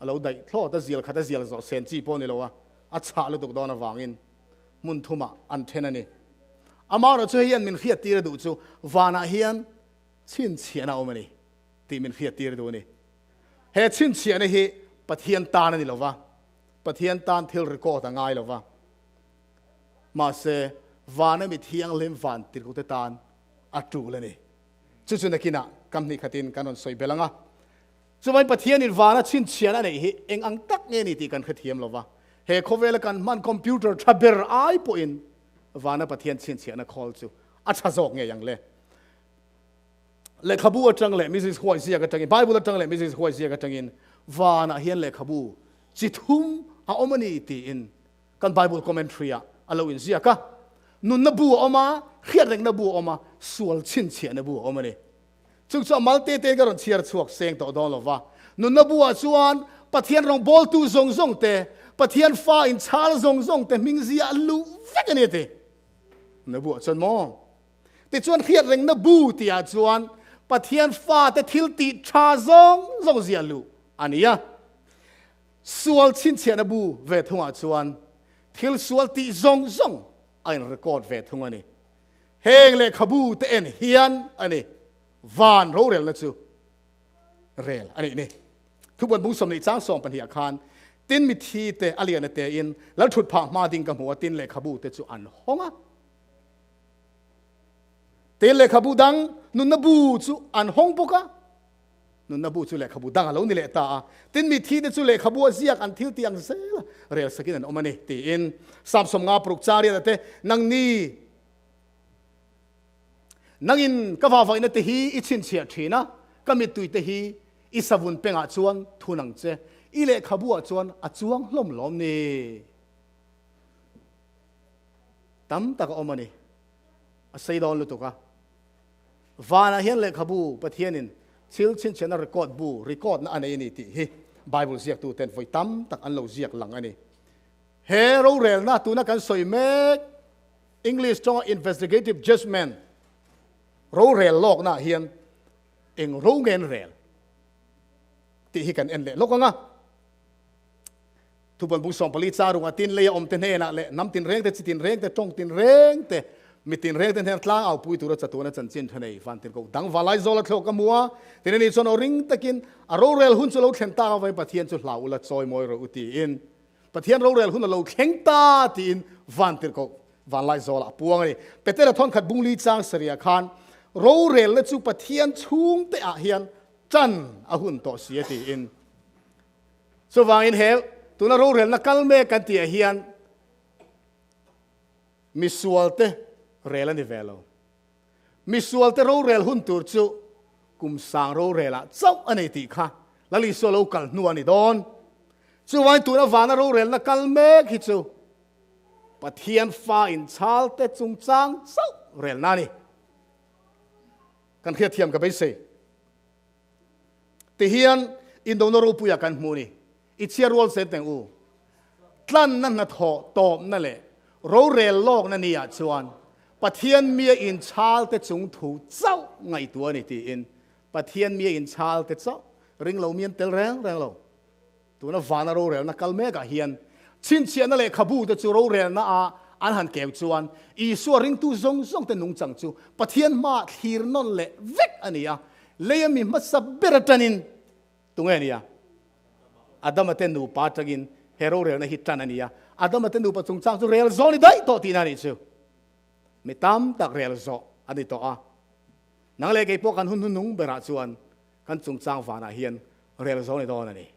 alo dai thlo ta zial khata zial zo sen chi po ni lowa a cha le tu dona wangin mun thuma an thena ni amaro chu hian min khiat tir du chu wana hian chin chiana omani ti min khiat tir du ni he chin chiana hi pathian ta na ni lova ปะเทียนตานทิลริโกต่างไงหรอวะมาเซวานมีเทียงเล่มวันติดกุตตานอัตรูเลยนี่จุดนักกินะกำนี้ขัดินกันนนสวยเบลังอ่ะส่วนปะเทียนอินวานะชินเชียนะนี่เองอังตักเงี้ยนี่ตีกันขัดเทียมหรอวะเฮโคเวลกันมันคอมพิวเตอร์ทับเบอร์ไอปุ่นวานะปะเทียนชินเชียนะคอลจูอัชจอกเงี้ยอย่างเล่เลขบูจังเล่มิสิสหวยเสียกันจังอินไบเบิลจังเล่มิสิสหวยเสียกันจังอินวานะเฮียนเลขบูจิตุมอาอมันนี่ตีอินกันไบเบิลคอมเมนทรีอะอลาวินเสียกะนุนนบูออกมาเขียนเรื่องนบูออกมาส่วนชินเชียนบูออกมาเนี่ยจุดสมัลเตเตก็รอนเชียร์ชวกเสียงต่อดอนหรอวะนุนนบูส่วนปะเทียนรองบอลตูซงซงเตปะเทียนฟ้าอินชาลซงซงเตมิงเสียลูเวกันเนี่ยเตนบูส่วนมองแต่ส่วนเขียนเรื่องนบูตีอาส่วนปะเทียนฟ้าแต่ทิลติชาซงซงเสียลูอันนี้อะส่วนชินเชียนบูเวทงอาส่วนทิลส่วนติซงซงอันรีคอร์ดเวทงอันนี้เฮงเลขบูเตเอ็นเฮียนอันนี้วานโรเรลนะจูเรลอันนี้นี่ทุกวันบุ้งสมนิจ้างส่งปัญหาคารตินมิทีเตอเลียนเตอินแล้วถุดผ่ามาดิงกับหัวตินเลขบูเตจูอันห้องอ่ะตินเลขบูดังนุนนบูจูอันห้องปุ๊กะนุนนบูจูเลขบูดังแล้วนี่เลตาตินมิทีเตจูเลขบูเสียกันทิวเตียงเซลเรลสกินันอมันนี่ตีอินสับสมงาปรุกจารีเตนังนี่นังอินก็ว่าไว้ในที่ฮีอิชินเชียทีนะก็มีตุยที่ฮีอิสวุนเป็นอาจวนทุนังเจอิเลขบัวจวนอาจวงล้มล้มนี่ตั้มตะก็อมันนี่อาศัยดอนลุตุกะวานาเฮียนเลขบูปะเทียนินชิลชินเชียนรีคอร์ดบูรีคอร์ดนะอันนี้นี่ที่ฮีไบเบิลเสียกตัวเต็นไฟตั้มตะอันเราเสียกหลังอันนี้เฮโรเรลนะตัวนักการสวยเมก English จง investigative judgmentโรเรลโลกน่ะเฮียนเองโรเงินเรลที่ฮิกันเอ็นเล่โลกง่ะทุกคนบุษบผลิตซารุงตินเลียอมตินเฮน่ะเล่น้ำตินเร่งแต่ตินเร่งแต่จงตินเร่งแต่มีตินเร่งแต่เฮนคลางเอาปุยตัวจัตุนจันจินทนายฟันตินกูดังวาไลโซลักโลกมัวตินนี่ส่วนริงตะกินโรเรลหุ่นจะเราเข็นตาเอาไว้ปะเทียนจุดเหล่าละซอยมวยเราอุติอินปะเทียนโรเรลหุ่นเราเข็นตาตีนฟันตินกูวาไลโซละปวงนี่เป็ดเตอร์ทอนขัดบุงลีจางเสียคานโรเรลและจูปะเทียนชุงเตะเฮียนจันอาหุ่นต่อเสียตีอินสว่างอินเฮลตัวนั้นโรเรลนักกัลเมกันตีเฮียนมิสวลเตเรลนิเวลมิสวลเตโรเรลหุ่นตัวจูกุมสังโรเรลเจ้าอันนี้ตีค่ะแล้วลิสโลกัลนัวนี่โดนสว่างตัวนั้นวานาโรเรลนักกัลเมกฮิจูปะเทียนฟ้าอินชาลเตจุงจางเจ้าเรลนานี่กันเทียบเทียมกับไปสิที่เฮียนอินโดนีเซียปุยกันมูนี่อิเชียรวลเซตเตงอูคลั่นนั่นนัดหอตอบนั่นแหละโรเรลโลกนั่นนี่ชวนปะเทียนเมียอินชาลเตจุงถูเจ้าไงตัวนี่ที่อินปะเทียนเมียอินชาลเตเจ้าริงเราเมียนเตลแรงเราตัวนั้นฟานาโรเรลนักกัลเมกะเฮียนชินเชียนั่นแหละขบูเตจูโรเรลน่ะอันหันเก็บจวนอีส่วนริงตู้ซงแต่นุ่งจังจูปะเทียนมาทีร์นนเละเวกอันนี้อ่ะเลยมีมัสเบรตันินตรงนี้อ่ะอาดัมเตนูปาจักินเฮโรเรลในฮิตตันอันนี้อ่ะอาดัมเตนูปะจงจังจูเรลโซนี่ได้ต่อที่นั่นนี่จูไม่ตามตักเรลโซอันนี้ต่ออ่ะนังเลยไอ้พวกกันหุ่นนุ่งเบราจวนกันจงจังฟานาเฮียนเรลโซนี่ต่อนั่นนี่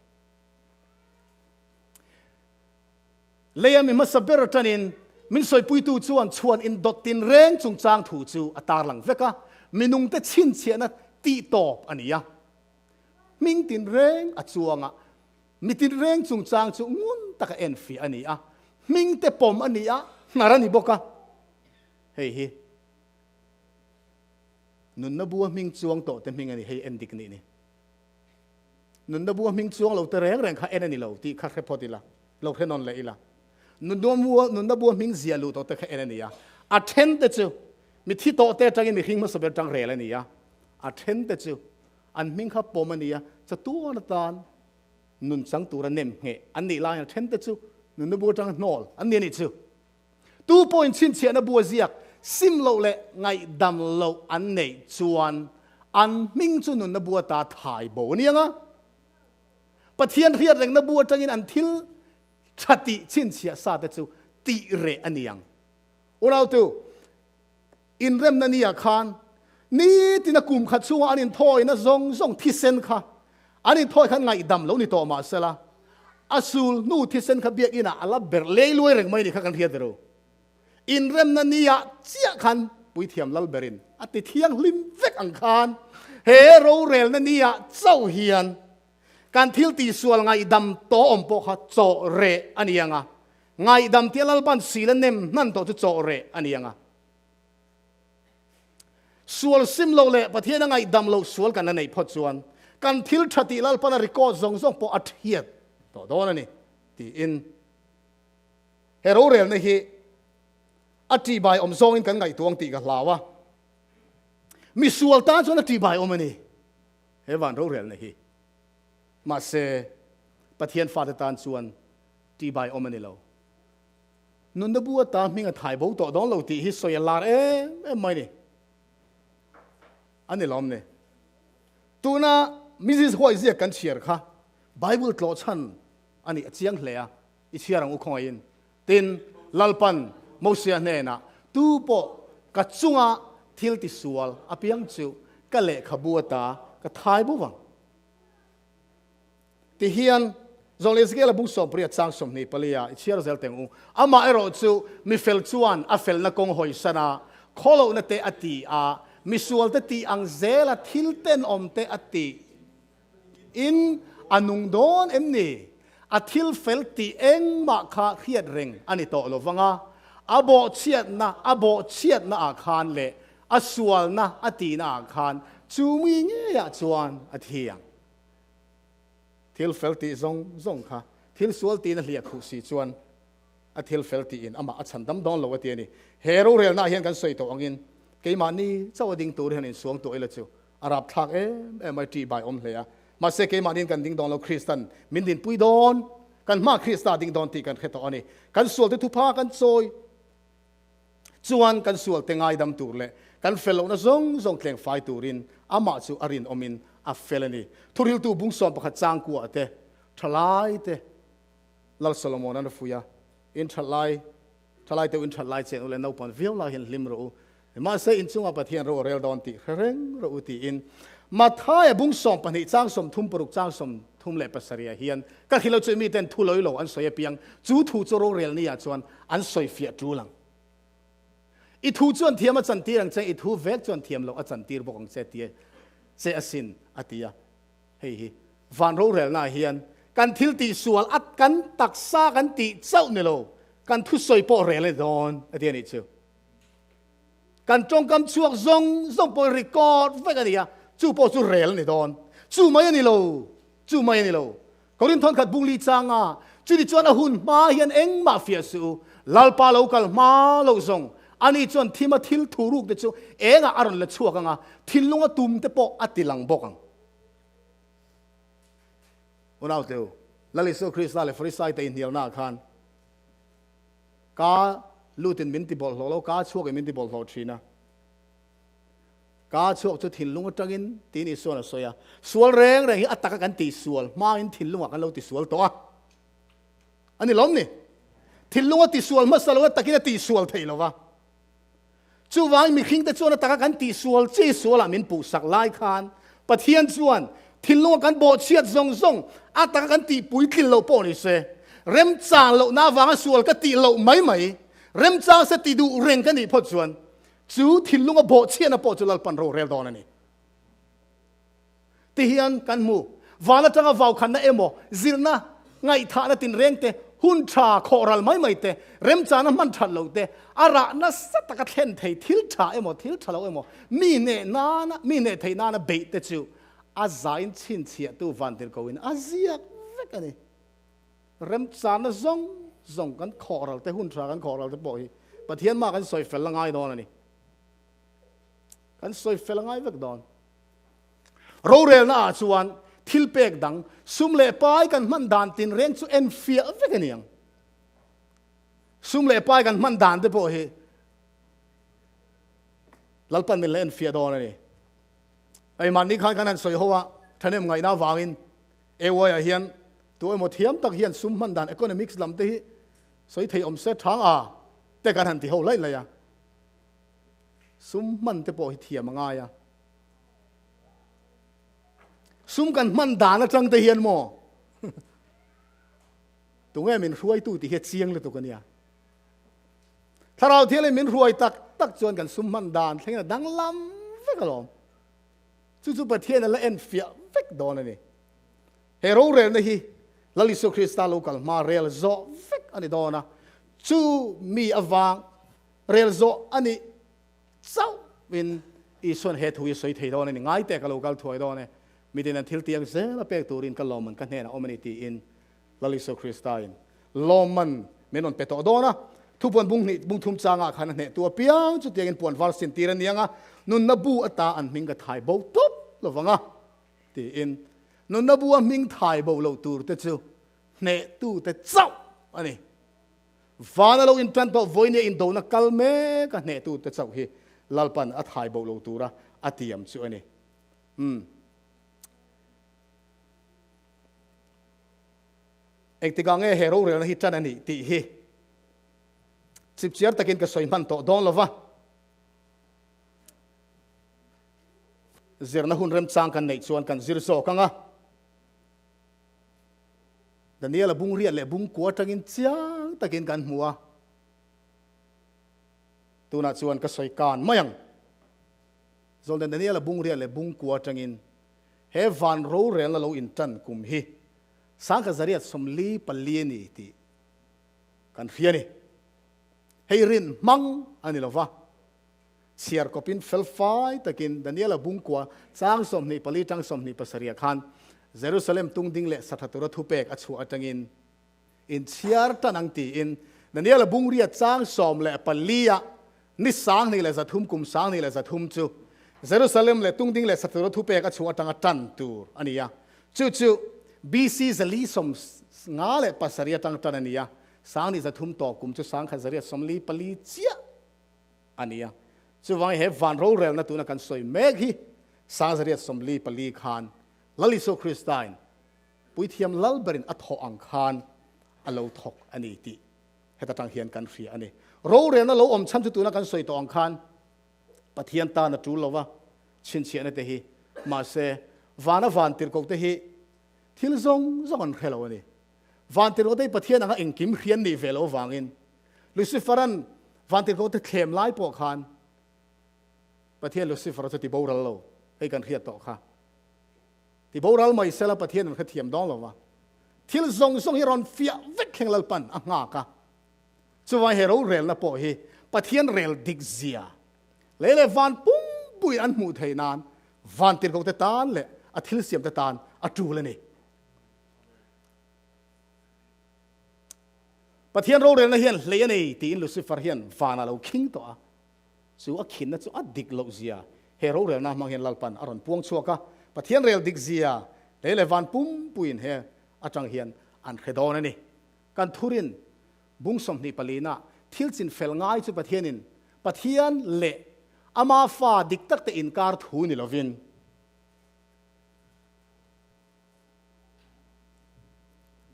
เลยมีมัสเบรตันินมินสวยปุยตูชวนอินดอตินเร่งจงจางถูจูอัตาหลังเวกะมินุงเตชินเชียนะตีตอบอันนี้อะมิงตินเร่งอัจวงอะมิตินเร่งจงจางจูงุนตะกะเอ็นฟีอันนี้อะมิงเตปอมอันนี้อะนารันนี่บอกะเฮ้ยนุนนบัวมิงจวงโตแต่มิงอันนี้เฮ้ยเอ็นดิกนี่นุนนบัวมิงจวงเราเตเร่งข้าเอ็นอันนี้เราที่ข้าแค่พอดีละเราแค่นอนเลยละนุนนบัวมิงเสียลูตัวแต่แค่เอ็นนี่อ่ะอัดเทนเตจูมีที่โตเตจังมีขิงมาสเปรจังเรลนี่อ่ะอัดเทนเตจูอันมิงขับปอมันนี่อ่ะจะตัวนัตานนุนสังตัวระเนมเงอันนี้ลายอัดเทนเตจูนุนบัวจังนอลอันนี้นี่จูตู้ปอยชินเชียนบัวเสียกซิมโลเละไงดำโลอันนี้จวนอันมิงจูนุนบัวตาถ่ายโบนี่อ่ะปะเทียนเรียดแรงนบัวจังอินอันทิล ชัติชินเชียซาเตจูติเรอันยังอุณาตูอินเรมนันนี่อาคารนี่ที่นักกลุ่มขัดชัวอันนี้ถอยนะซงที่เซนค่ะอันนี้ถอยขันไงดำแล้วนี่โตมาเสละอาสูลนู่ที่เซนขับเบียกินะอัลลาเบรเลย์ลุยเร่งไม่นี่ขันเทียดรู้อินเรมนันนี่เจียขันปุยเทียมลัลเบรินอติเทียงลิมเวกอังคารเฮโรเรลนันนี่เจ้าเฮียนการทิลตีส่วนไงดำโตอมปอกโจเรอันนี้ยังไงดำเทียลบันสีเลนเนมนั่นโตจะโจเรอันนี้ยังส่วนซิมโลเล่ประเทศนั้นไงดำโลส่วนกันนั่นเองพอส่วนการทิลชัติลปันริโกซงปออัดเฮียต่อโดนนี่ที่อินเฮโรเรลนี่ฮีอธิบายอมซงอินกันไงตัวงตีกันลาวะมีส่วนต้านส่วนอธิบายอมนี่เฮวันโรเรลนี่ฮีมาเสประเทศฟาดตานส่วนอธิบายอมนี่เรานุนดบัวตามิงถ่ายบุตรโดนเราตีฮิสโซยลาร์ไม่นี่อันนี้ล้อมเนี่ยตัวน่ะมิซิสหัวเสียกันเชียร์ค่ะไบเบิลตลอดชั้นอันนี้เชียงเลยอีเชียรังอุคอยน์ตินลัลปันโมเสียเนี่ยนะตู้ปอกัดจุงะทิลติสวลอภิยังจูก็เละขบัวตาก็ทายบุวังที่เฮียนจงเลสเกลบุ้งสมเปรียดสร้างสมนิปลียเชียร์เซลเตงอูอามาเอโรจูมีเฟลจวนอาเฟลนักงหอยสนาโคโลนเตอติอามิสวลเตตีอังเซลทิลเตนอมเตอติอินอนุงโดนเอ็มนี่อาทิลเฟลตีเองมาคาเขียดเร่งอันนี้โตโลฟังอ่ะอาโบเชียดนะอาคารเละอาสวลนะอตีนะอาคารจูมีเงี้ยจวนอเทียงทิลเฟลตีซงค่ะทิลสวลตีนะเลียคุสีจวนอาทิลเฟลตีอินอามาฉันดำดอนโลวะเตียนี่เฮโรเรลน่าเห็นกันสวยตัวอังอินเกี่ยมานี่เจ้าดิ่งตัวเห็นสวงตัวเอลจูอารับทักไม่ตีใบอมเลยมาเสกเกี่ยมานี่กันดิ่งดอนเราคริสตันมินดินปุยดอนกันมาคริสตาดิ่งดอนตีกันเขตอันนี้กันสวลที่ทุพากันซอยจวนกันสวลเตงไอดำตัวเลยกันเฟลล์นะซงเคลงไฟตัวรินอามาจูอารินอมินอาเฟลนี่ทุริลตูบุ้งสอนประคัดจางกัวเตทลายเตลลโซโลมอนนั่นฟุยาอินทลายเตอินทลายเจนอุเลนเอาปอนวิลลาเห็นลิมรูมาเสอินจุงอาปะเทียนโรเรลดอนติเร่งรูตีอินมาท้ายบุ้งสอนปนิจางสมทุ่มปรุกจางสมทุ่มเล็บภาษาเรียเฮียนก็ที่เราจะมีเต็นทุลอยโลอันสวยเปียงจูทูโจโรเรลนี่จวนอันสวยเฟียจูลังอีทูจวนเทียมอาจันตีรังเจอีทูเวกจวนเทียมเราอาจันตีรบอกของเจตีเจอสินอติยาเฮ้ยวันโรเรลน่าเฮียนกันทิลตีสวลอัดกันตักซากันตีเจ้าเนี่ยโลกันทุสอยปอเรลดอนอติยานี่เชียวกันจงกำชวกซงปอริกอดเวกันเนี่ยจูปอจูเรลนี่ดอนจูไม่นี่โลเขาเรียนทอนขัดบุงลีจางอ่ะจูดิจวนอาหุนมาเฮียนเอ็งมาเฟียสูลาลปาโลกัลมาโลซงอันนี้จวนที่มาทิลทูรุกเดจูเอ็งอารอนเลชัวกังอ่ะทิลลงอ่ะตุ่มเตปออัติลังบกังวันเอาเดียวลาลิสุคริสต์ลาเลฟริสไซเตอินเดียนาคันกาลูตินมินติบอลโลกาชัวกับมินติบอลโลชีนะกาชัวจะทิลลงอ่ะจังอินตีนี่ส่วนอะไรส่วนส่วนแรงที่อัตตะกันตีส่วนมาอินทิลลงอ่ะกันเราตีส่วนตัวอันนี้ล้มนี่ทิลลงอ่ะตีส่วนมาสลงอ่ะตะกี้ตีส่วนเท่าไหร่วะจู่ว่ามีขิงแต่ส่วนตะกันตีส่วนจีส่วนละมินปูสักไล่คานปะเทียนส่วนทิลลงกันโบเชียดซงอัตตะกันตีปุยทิลโลปอนี่เสเริ่มจางโลน่าวางส่วนก็ตีโลไม่เริ่มจางสติดูเร่งกันนี่พอส่วนจู่ทิลลงอ่ะโบเชียนอ่ะปอจุลปันโรเรลดอนนี่ที่เฮียนกันมูวาลจังอ่ะวาวขันนะโมซิลนะไงท่านะตินเร่งเตหุ่นชาโครัลไม่เตเริ่มจานะมันทันโลเตอาระนะสัตตะกะเทนเททิลชาทิลชาโลมีเนนานะมีเนเทนานะเบตเตจูอาซายน์ชินเชียตูวันเตอร์โกวินอาเซียเวกันนี่เริ่มจานะซงกันโครัลเตหุ่นชากันโครัลเตบ่อยปะเทียนมากันสวยเฟลละง่ายดอนนี่กันสวยเฟลละง่ายเวกดอนโรเรลน่าชวนทิลเปกดังซุมเล่ปายกันมันดานตินเร่งสุเอ็นเฟียเวกันยังซุมเล่ปายกันมันดานเดโปเฮลัลปันเป็นเล่นเฟียดอนนี่ไอ้มันนี่ข้างกันนั่นสวยหัวท่านเอ็มไงน่าวางินเอวอยเฮียน ตัวหมดเทียมตักเฮียนซุ่มมันดัน economics ลำที่สวยเทียมเสทางแต่การหันที่เขาไล่เลยซุ่มมันจะปล่อยเทียมง่ายซุ่มกันมันด่านะจังแต่เฮียนโมตัวนี้มันรวยตู้ที่เฮ็ดเสียงเลยตัวกันเนี่ยถ้าเราเที่ยวเลยมันรวยตักจวนกันซุ่มมันด่านแค่นั้นดังล้ำฟิกกะลอมจู่ๆประเทศนั้นละเอ็นฟิกฟิกโดนนี่เฮโร่เรนนี่ลลิสุคริสตาโลกัลมาเรลโซฟิกอันนี้โดนนะจู่มีอวังเรลโซอันนี้เจ้าวินอีส่วนเหตุหุยสวยที่โดนนี่ง่ายแต่กะโลกัลถวยโดนนี่มีแต่นั้นทิลเตียงเซละเป็กตูรินกะลอมมันกันเนี่ยนะโอเมนิตีอินลลิสุคริสตาอินลอมมันเมนอนเป็ดโดนนะทุกวันบุ้งทุ่มจางขันเนี่ยตัวเปียงจุดเตียงปวนวาลสินตีรันยังนุนนบูอัตาอันมิงกับไทยบ่ตุ๊บหรือว่าตีอินนุนนบูอันมิงไทยบ่เราตูแต่จู่เนี่ยตู้แต่เจ้าอันนี้ฟานาเราอินทันต่อวันนี้อินโดนักกัลเมกันเนี่ยตู้แต่เจ้าเฮลัลปันอัไทยบ่เราตูระอัติยมจู่อันนี้เอกติกังเฮโร่เรื่องนี้จันนี่ตีเฮสิบเชียร์ตะกินกับสวยมันโตโดนหรอวะเจอหน้าหุ่นเริ่มจางกันในชวนกันจิรโซกังแต่เนี่ยละบุ้งเรียนละบุ้งกัวตะกินเชียร์ตะกินกันหัวตัวน่ะชวนกับสวยการไม่ยังส่วนแต่เนี่ยละบุ้งเรียนละบุ้งกัวตะกินเฮวันโรเรียนละเราอินทันกุมฮีสังกัดจริตสมลีปลีนี่ที่กันเฟียนี่ให้รินมังอันนี้ละวะเชียร์ก็เป็นเฟลไฟตะกินดันเนียละบุ้งกัวจ้างสมนี่ปลีจ้างสมนี่ปัสเรียขันเยรูซาเล็มตุงดิ้งเละสัตตุรทุเปกอัจฉริจังอินเชียร์ตันังตีอินดันเนียละบุ้งเรียจ้างสมเละปลีอะนิสางนี่ละจะทุ่มกุมสางนี่ละจะทุ่มจูเยรูซาเล็มเละตุงดิ้งเละสัตตุรทุเปกอัจฉริจังตันตูอันนี้จู่BC จะลีสมงาเละปัสเรียจังตันอันนี้สางนี่จะทุ่มต่อกุมจู่สางขจริตสมลีปลีเจียอันนี้จู่วันเฮวันโรเรลนั่นตัวนักการสวยเมฆฮีสางจริตสมลีปลีขานลลิโซคริสตันปุยเทียมลัลเบรินอัทโฮอังคานอัลโลทอกอันนี้ที่เหตุตั้งเฮียนกันฟรีอันนี้โรเรลนั่นเราอมช้ำจู่ตัวนักการสวยต่ออังคานปะเทียนตาหน้าจูลวะชินเชียนเตฮีมาเซวานาวันติรกเตฮีทิลซงอันเขลวนี่วันที่เราได้ประเทศนั้นเองกิมเรียนนี่เวลวางอินลูซิฟารันวันที่เราได้เข้มไล่ปกคานประเทศลูซิฟารันจะติบอรัลโลให้กันเรียนต่อค่ะติบอรัลไม่เสร็จประเทศนั้นเขาเทียมดองหรอวะทิลซงให้รอนเฟียวิกแห่งลัลปันอ่ะงากะส่วนเฮโร่เรลนะปอฮีประเทศเรลดิกเซียเลยวันปุ้งปุยอันมูเทนานวันที่เราได้ตานเลยอัทิลเสียมได้ตานอัจูเลยนี่ประเทศโรเรนนะเฮียนเลยนี่ตีนลูซิฟาร์เฮียนฟานาเราคิงตัวสู้อักขินนะสู้อัดดิกโลเซียเฮโรเรนนะมังเฮียนลัลปันอารอนพวงชัวกะประเทศเรลดิกเซียเลยวันปุ่มปุยนเฮอาจังเฮียนอันเขดอนนี่กันทุรินบุ้งสมนิปลีนะทิลจินเฟลง่ายจุประเทศนินประเทศเละอามาฟาดิกตักเตอินการทูนิลวิน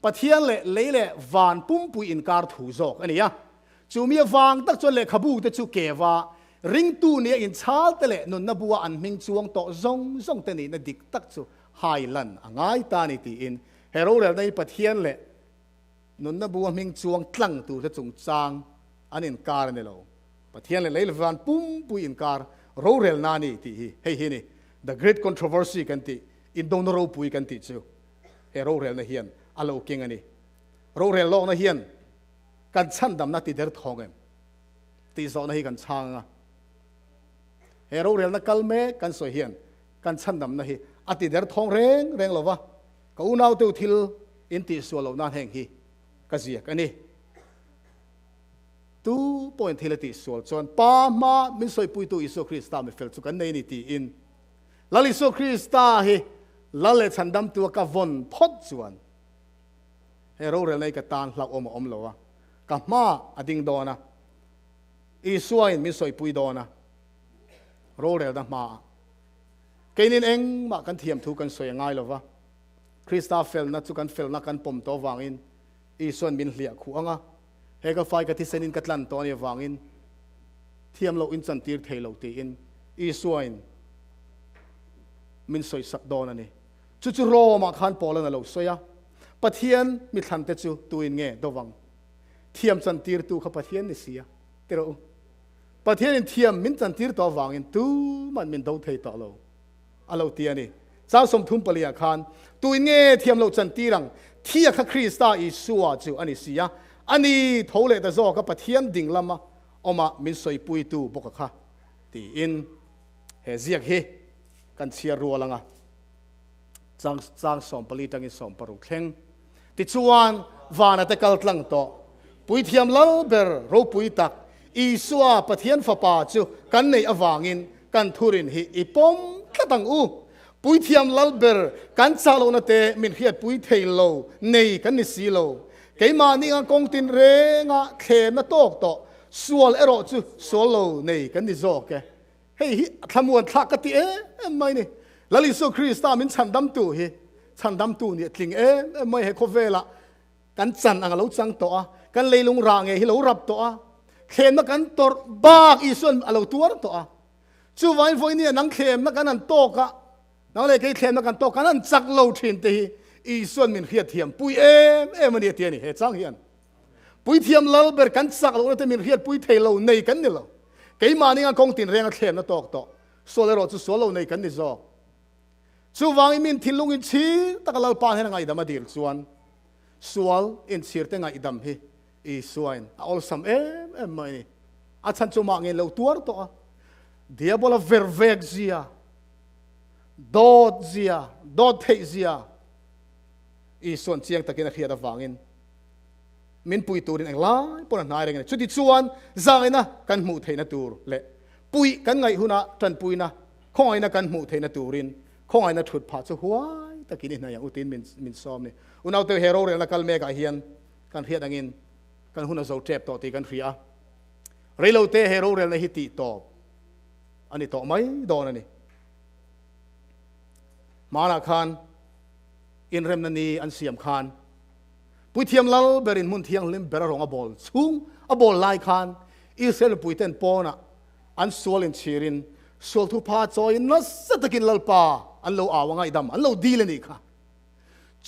ประเทศเลยวานปุ่มปุยอินการถูจอกอันนี้จู่มีวางตักจนเลยขบูแต่จู่เกว่าริงตูเนี่ยอินชาลเตเลนนบัวอันมิงจวงโตซงเตนี่นดิกตักจู่ไฮลันง่ายตานี่ตีอินเฮโร่เรลในประเทศเลยนนบัวมิงจวงตั้งตัวจะจงจางอันอินการนี่เราประเทศเลยวานปุ่มปุยอินการโรเรลนานี่ตีเฮ้ยนี่ the great controversy กันตีอินโดนโรปุยกันตีจู่เฮโร่เรลในเฮียนอโลกิงอันนี้โรเรลโลนะเฮียนกันชั้นดำนักติดเดือดทองเอ็มตีโซนะฮีกันช่างเฮโรเรลนักกัลเมกันสวยเฮียนกันชั้นดำนะฮีอติดเดือดทองเร่งหรอวะก็อุณาวเตียวทิลอินติสวลเราหน้าแห่งฮีกันเสียกันนี่ตู้ปอยทิลติสวลจนป้ามามิสวยปุยตัวอิสุคริสตาไม่เฟลสุกันในนี่ตีอินลลิสุคริสตาฮีลเลชันดำตัวกะวนพดจวนเฮโร่เรลในกตานหลักอมเลวะกับมาอดิงโดนะอีสวยมิสวยปุยโดนะโรเรลนะมาเกนินเองมากันเทียมถูกกันสวยง่ายเลวะ คริสตาเฟลนะจุกันเฟลนะกันปมตัววางอินอีส่วนมินเหลียขวงอ่ะเฮก็ไฟกับที่เซนินกัดลันตัวนี้วางอินเทียมเราอินสันตีร์เทเราตีอินอีส่วนมินสวยสักดอนนี่จู่ๆรอมาขันปอลนั่นเราสวยอ่ะปะเทียนมิทันเตจูตัวอินเงี้ยตัววังเทียมสันตีร์ตัวข้าปะเทียนนี่เสียเตเราปะเทียนเทียมมินสันตีร์ตัววางอินตัวมันมินตัวเทต่อเราอะเราเตียนี่เจ้าสมทุนปลียขันตัวอินเงี้ยเทียมเราสันตีรังเทียข้าคริสต์อิสุอาจูอันนี้เสียอันนี้ทเลตโซกับปะเทียนดิ่งลำมาออกมามินสวยปุยตูบกข้าตีอินเฮเซียกเฮกันเชียรัวลังอ่ะจางสอมปลีตังอิสอมปรุกเข่งติดชวนวานาเตกัลตังโตปุยเทียมลลเบอร์โรปุยตักอีสัวปะเทียนฟ้าป่าจูกันในอวางินกันทุรินฮิอีปอมกะตังอูปุยเทียมลลเบอร์กันซาโลนาเตมินเฮียปุยเทโลในกันนิสีโลเกยมานี่งกงตินเรงะเขมนะโตกโตสวลเอโรจูสวลโลในกันนิโซเกเฮ้ยทำมวนทักกติไม่นี่ลลิสุคริสตามินฉันดำตูเฮฉันดำตูเนี่ยทิ้งไม่ให้คบเวละกันจันอังเราจังโตกันเลยลุงรางเงฮิเรารับโตเข็มนักกันตัวบ้าอีส่วนเราตัวโตจู่ไว้ไฟเนี่ยนังเข็มนักกันนั่นโตกะนังเลยเข็มนักกันโตกันนั่นจักเราทิ้งตีอีส่วนมินเฮียเทียมปุยมันเนี่ยเทียนี่เฮจังเฮียนปุยเทียมเราเบิดกันจักเราแต่มินเฮียปุยเทเราในกันนี่เราเกยมานี่งกงตินเรงเข็มนะโตกโตโซเลโรจู่โซเราในกันนี่โซจู่วางมินทิลุงอินชีตะกลาปานให้ไงดำมาดีลส่วนสวลอินชีร์แต่ไงดำเฮอีส่วนอัลซัมไม่นี่อาจารย์จู่มาเงินเราตัวโตเดียบอลเวอร์เวกเซียดอดเซียดอดเทเซียอีส่วนเชียงตะกินเขียดวางเงินมินปุยตูรินเองไล่ปนนายเรื่องนี้ชุดที่ส่วนจางนะกันหมู่เทนตูร์เละปุยกันไงหุ่นนะจันปุยนะข้องไอ้นะกันหมู่เทนตูรินข้องไอ้นะชุดผาจะหัวตะกินนี่นะอย่างอุตินมินซ้อมนี่อุณเอาเตอเฮโร่เรื่องละกัลเมกาเฮียนกันเฮียดังอินกันหุ่นเอาโจเจ็บต่อตีกันเฮียเรื่องเราเตอเฮโร่เรื่องละฮิติตอบอันนี้ต่อไหมโดนอันนี้มาละคานอินเรมนันีอันเสียมคานปุยเทียมลลเบรินมุนเทียงลิมเบรรองอบอลซุงอบอลไลคานอิสราเอลปุยเตนปอนะอันสวลินชีรินสวลทุพาจอยนัสตะกินลลปาอันเราอาวงไงดำอันเราดีเลยนี่ค่ะ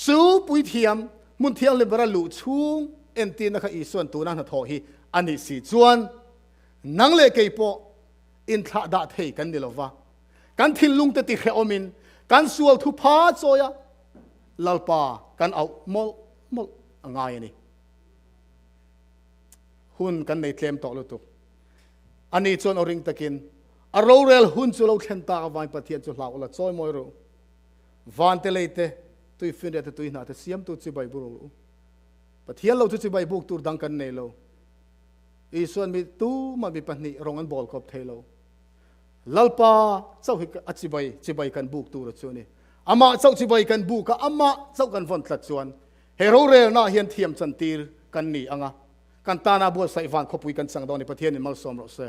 จูปุยเทียมมุนเทียงลิมเบรลุซุงเอ็นตีนะคะอีส่วนตัวนั้นทอฮีอันนี้สิจวนนังเลกยปออินทะดาเทกันเดลวะกันทิลลุงเตติเขอมินกันสวลทุพาจอยลลปากันเอามอลง่ายนี่หุ่นกันในเทมต่อลุตุอันนี้จนอริงตะกินอารเรลหุ่นจุลเข็นตาวันปะเทียนจุลาวละจอยมอยรูวันเตเลเตตุยฟินเดตตุยนาเตเสียมตุจิใบบุรุปะเทียนเราตุจิใบบุกตูดังกันเนโลอีส่วนมีตู้มันมีปัญหารงอันบอลกอบเทโลลัลปาเจ้าหิกอจิใบกันบุกตูรชนี่อามาเจ้าจิใบกันบุกกะอามาเจ้ากันฟันตัดชวนเฮโร่เรลน่าเฮียนเทียมจันตีร์กันนี่อ่ะกันตานาบัวใส่ฟันขบุยกันสังดอนในประเทศนี้มัลซอมรสเซ